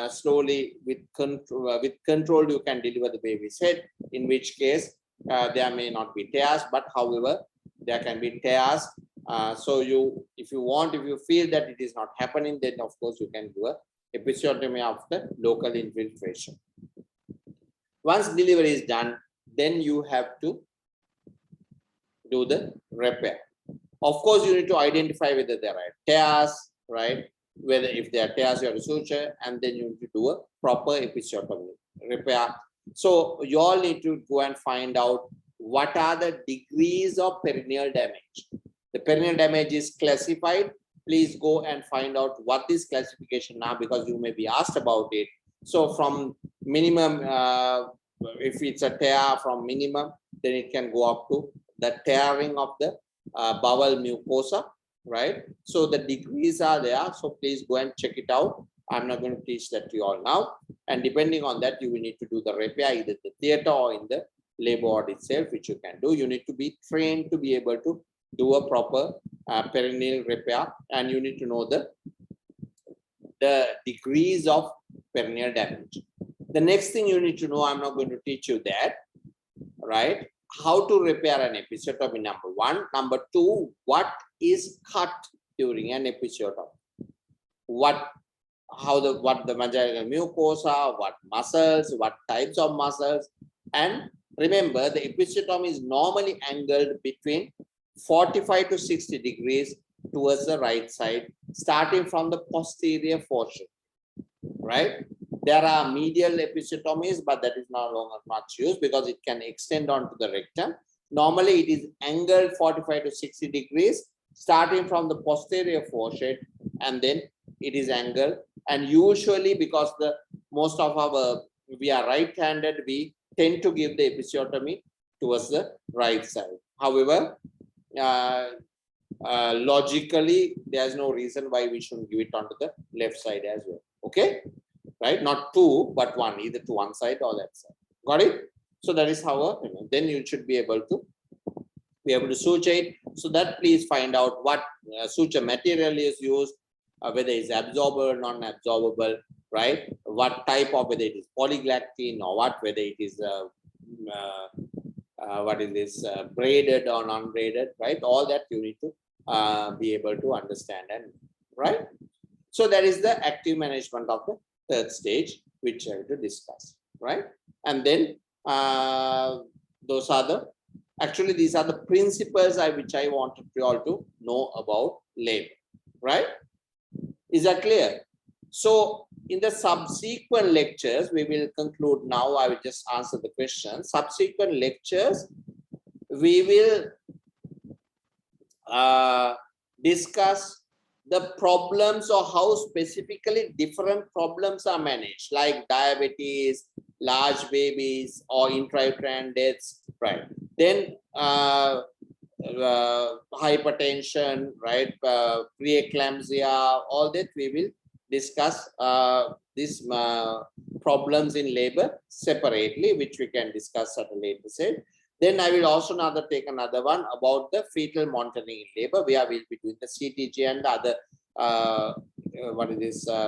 slowly with control you can deliver the baby's head, in which case there may not be tears, but however there can be tears. So if you feel that it is not happening, then of course you can do a episiotomy of the local infiltration. Once delivery is done, then you have to do the repair. Of course, you need to identify whether there are tears, right? Whether if there are tears, you have to suture, and then you need to do a proper episiotomy repair. So you all need to go and find out what are the degrees of perineal damage. The perineal damage is classified. Please go and find out what is classification now, because you may be asked about it. So from minimum, if it's a tear from minimum, then it can go up to the tearing of the bowel mucosa, right? So the degrees are there. So please go and check it out. I'm not going to teach that to you all now. And depending on that, you will need to do the repair either the theater or in the labor ward itself, which you can do. You need to be trained to be able to do a proper perineal repair, and you need to know the degrees of perineal damage. The next thing you need to know, I'm not going to teach you that, right? How to repair an episiotomy, number one. Number two, what is cut during an episiotomy? What the vaginal mucosa, what muscles, what types of muscles. And remember, the episiotomy is normally angled between 45 to 60 degrees towards the right side, starting from the posterior foreshoot, right? There are medial episiotomies, but that is no longer much used because it can extend onto the rectum. Normally, it is angled 45 to 60 degrees, starting from the posterior foreshoot, and then it is angled. And usually, because most of we are right-handed, we tend to give the episiotomy towards the right side. However, logically, there's no reason why we shouldn't give it onto the left side as well. Okay, right? Not two, but one, either to one side or that side. Got it? So that is how then you should be able to suture it. So that please find out what suture material is used, whether it's absorbable or non-absorbable, right? What type of, whether it is polyglactin or whether it is braided or non-braided, right? All that you need to be able to understand, and right? So that is the active management of the third stage, which I have to discuss, right? And then these are the principles which I wanted you all to know about labor, right? Is that clear? So in the subsequent lectures, we will conclude now. I will just answer the question. Subsequent lectures, we will discuss the problems or how specifically different problems are managed, like diabetes, large babies, or intrauterine deaths, right? Then hypertension, right? Preeclampsia, all that we will discuss these problems in labor separately, which we can discuss at a later stage. Then I will also take another one about the fetal monitoring in labor, where we'll be doing the CTG and the other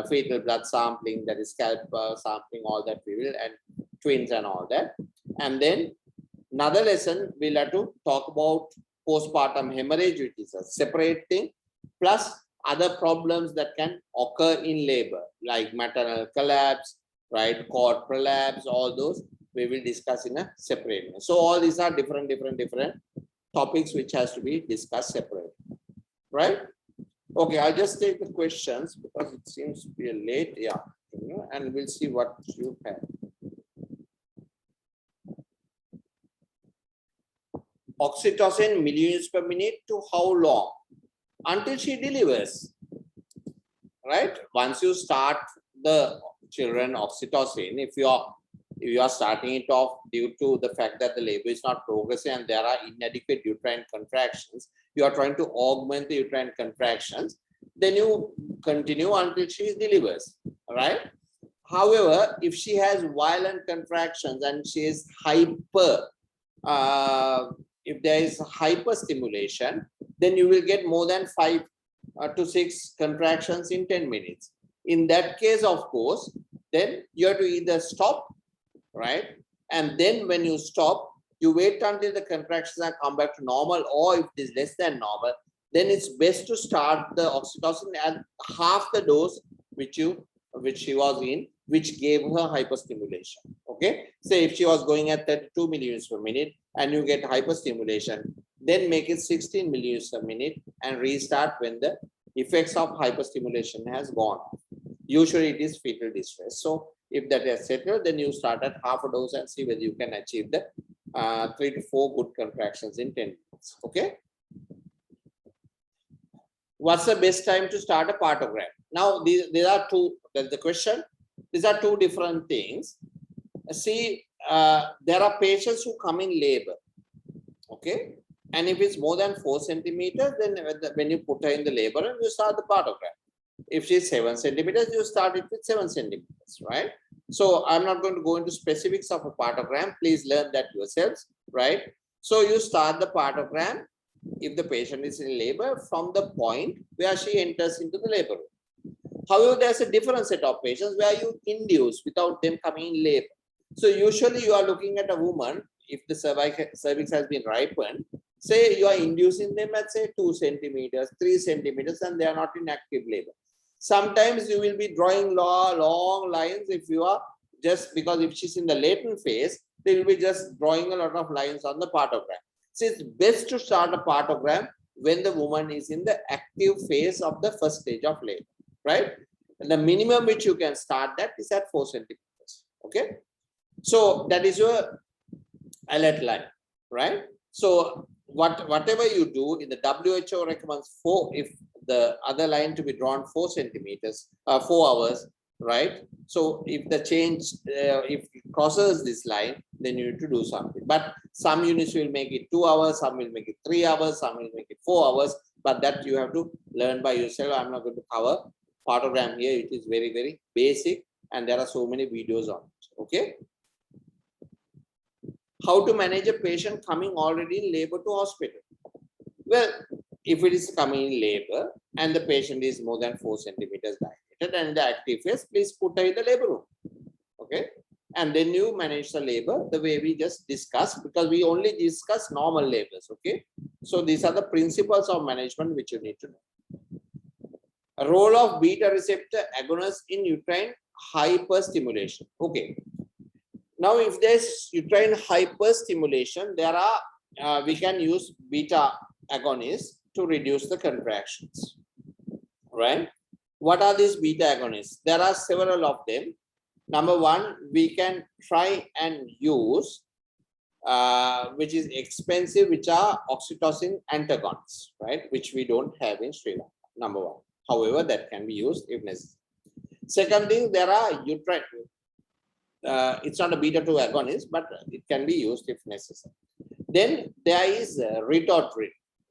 fetal blood sampling, that is scalp sampling, all that we will, and twins and all that. And then another lesson we'll have to talk about postpartum hemorrhage, which is a separate thing, plus other problems that can occur in labor, like maternal collapse, right? Cord prolapse, all those we will discuss in a separate way. So all these are different topics which has to be discussed separately, right? Okay, I'll just take the questions because it seems to be late. Yeah, and we'll see what you have. Oxytocin millionunits per minute to how long? Until she delivers, right? Once you start the children oxytocin, if you are starting it off due to the fact that the labor is not progressing and there are inadequate uterine contractions, you are trying to augment the uterine contractions, then you continue until she delivers, right? However, if she has violent contractions and she is hyper, if there is hyperstimulation, then you will get more than 5 to 6 contractions in 10 minutes. In that case, of course, then you have to either stop, right? And then when you stop, you wait until the contractions are come back to normal, or if it is less than normal, then it's best to start the oxytocin at half the dose which she was in, which gave her hyperstimulation. Okay, say if she was going at 32 millionunits per minute and you get hyperstimulation, then make it 16 millionunits per minute and restart when the effects of hyperstimulation has gone off. Usually it is fetal distress. So if that is settled, then you start at half a dose and see whether you can achieve the 3 to 4 good contractions in 10 minutes. Okay. What's the best time to start a partogram? Now, these are two, that's the question. These are two different things. See, there are patients who come in labor. Okay. And if it's more than 4 centimeters, then when you put her in the labor, you start the partogram. If she's 7 centimeters, you start it with 7 centimeters, right? So I'm not going to go into specifics of a partogram. Please learn that yourselves, right? So you start the partogram if the patient is in labor from the point where she enters into the labor room. However, there's a different set of patients where you induce without them coming in labor. So usually you are looking at a woman, if the cervix has been ripened, say you are inducing them at say 2 centimeters, 3 centimeters, and they are not in active labor. Sometimes you will be drawing long lines if you are just, because if she's in the latent phase, they will be just drawing a lot of lines on the partogram. So it's best to start a partogram when the woman is in the active phase of the first stage of labor, right? And the minimum which you can start that is at 4 centimeters. Okay. So that is your alert line, right? So whatever you do in the WHO recommends 4, if the other line to be drawn 4 centimeters, 4 hours, right? So if the change, if it crosses this line, then you need to do something. But some units will make it 2 hours, some will make it 3 hours, some will make it 4 hours, but that you have to learn by yourself. I'm not going to cover partogram here. It is very, very basic and there are so many videos on it, okay? How to manage a patient coming already in labor to hospital? Well, if it is coming in labor and the patient is more than 4 centimeters dilated and in the active phase, please put her in the labor room. Okay. And then you manage the labor the way we just discussed, because we only discuss normal labors. Okay. So these are the principles of management which you need to know. A role of beta receptor agonist in uterine hyperstimulation. Okay. Now, if there's uterine hyperstimulation, there are we can use beta agonists to reduce the contractions, right? What are these beta agonists? There are several of them. Number one, we can try and use, which is expensive, which are oxytocin antagonists, right? Which we don't have in Sri Lanka, number one. However, that can be used if necessary. Second thing, there are uterine, it's not a beta-2 agonist, but it can be used if necessary. Then there is Ritonavir,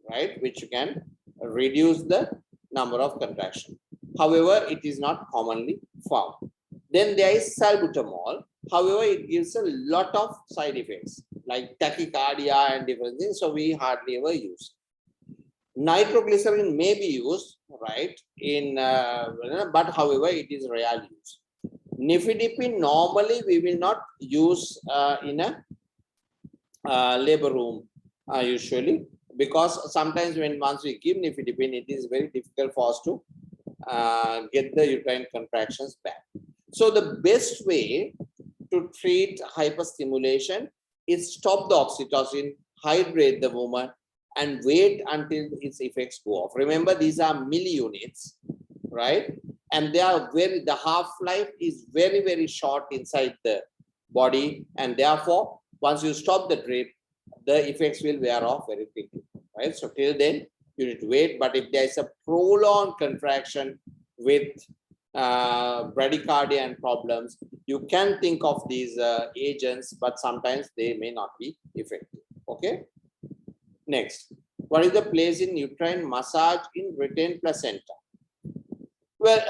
right, which can reduce the number of contractions. However, it is not commonly found. Then there is salbutamol. However, it gives a lot of side effects like tachycardia and different things, so we hardly ever use. Nitroglycerin may be used, right, in but however, it is rare use. Nifedipine normally we will not use in a labor room usually, because sometimes once we give nifedipine, it is very difficult for us to get the uterine contractions back. So the best way to treat hyperstimulation is stop the oxytocin, hydrate the woman, and wait until its effects go off. Remember, these are milliunits, right? and they are the half-life is very, very short inside the body, and therefore, once you stop the drip, the effects will wear off very quickly, right? So till then, you need to wait. But if there is a prolonged contraction with bradycardia and problems, you can think of these agents, but sometimes they may not be effective. Okay. Next, what is the place in uterine massage in retained placenta? Well,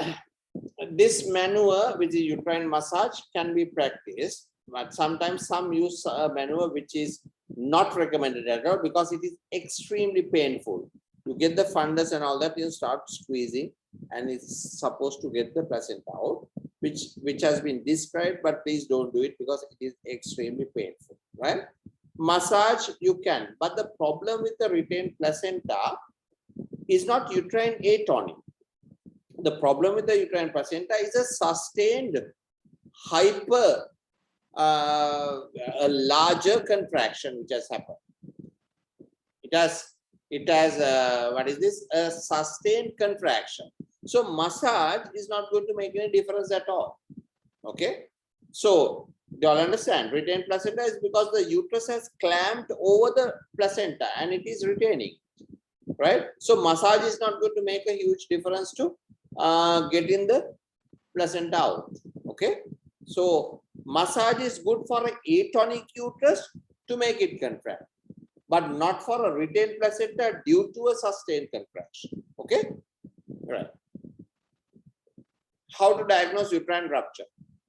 this maneuver, which is uterine massage, can be practiced, but sometimes some use a maneuver which is not recommended at all because it is extremely painful. You get the fundus and all that, you start squeezing, and it's supposed to get the placenta out, which has been described, but please don't do it because it is extremely painful, right? Massage you can, but the problem with the retained placenta is not uterine atony. The problem with the uterine placenta is a sustained hyper, a larger contraction which has happened. It has what is this? A sustained contraction. So massage is not going to make any difference at all. Okay. So do you all understand? Retained placenta is because the uterus has clamped over the placenta and it is retaining, right? So massage is not going to make a huge difference to getting the placenta out. Okay. So massage is good for an atonic uterus to make it contract, but not for a retained placenta due to a sustained contraction. Okay. Right. How to diagnose uterine rupture?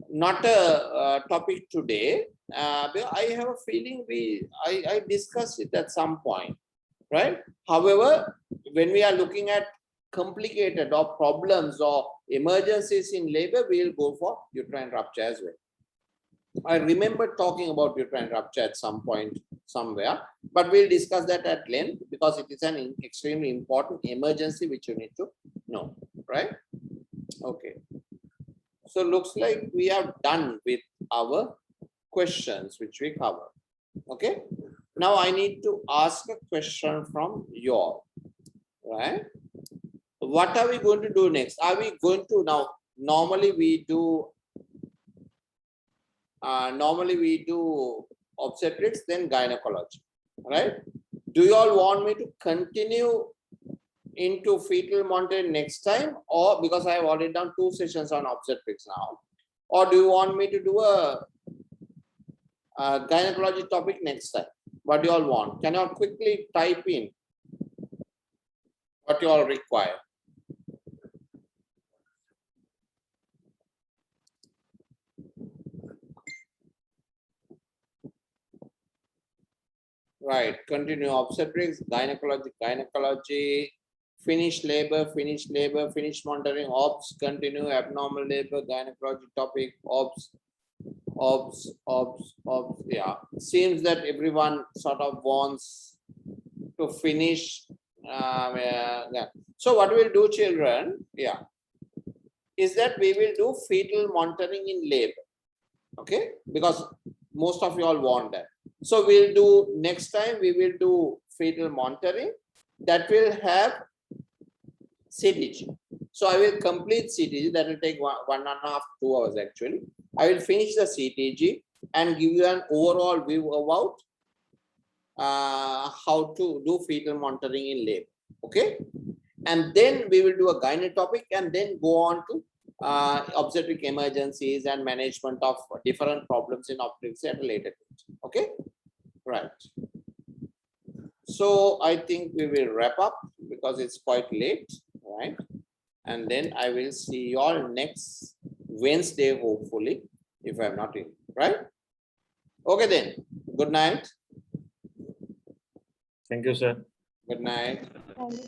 Not a topic today. I have a feeling I discussed it at some point, right? However, when we are looking at complicated or problems or emergencies in labor, we will go for uterine rupture as well. I remember talking about uterine rupture at some point somewhere, but we'll discuss that at length because it is an extremely important emergency which you need to know, right? Okay. So looks like we are done with our questions which we covered. Okay. Now I need to ask a question from you all, right? What are we going to do next? Are we going to now? Normally we do obstetrics, then gynecology, right? Do you all want me to continue into fetal monitoring next time, or because I have already done 2 sessions on obstetrics now, or do you want me to do a gynecology topic next time? What do you all want? Can you all quickly type in what you all require? Right, continue obstetrics, gynecology, finish labor, finish monitoring, obs, continue abnormal labor, gynecology topic, obs. Yeah, seems that everyone sort of wants to finish. Yeah. So what we'll do, children, yeah, is that we will do fetal monitoring in labor. Okay, because most of you all want that. So we'll do next time, we will do fetal monitoring that will have CTG. So I will complete CTG, that will take 1.5 to 2 hours actually. I will finish the CTG and give you an overall view about how to do fetal monitoring in labor. Okay. And then we will do a gyne topic and then go on to obstetric emergencies and management of different problems in obstetrics at a later date. Okay. Right. So I think we will wrap up because it's quite late, right? And then I will see you all next Wednesday, hopefully, if I'm not in, right? Okay then. Good night. Thank you, sir. Good night. Thank you.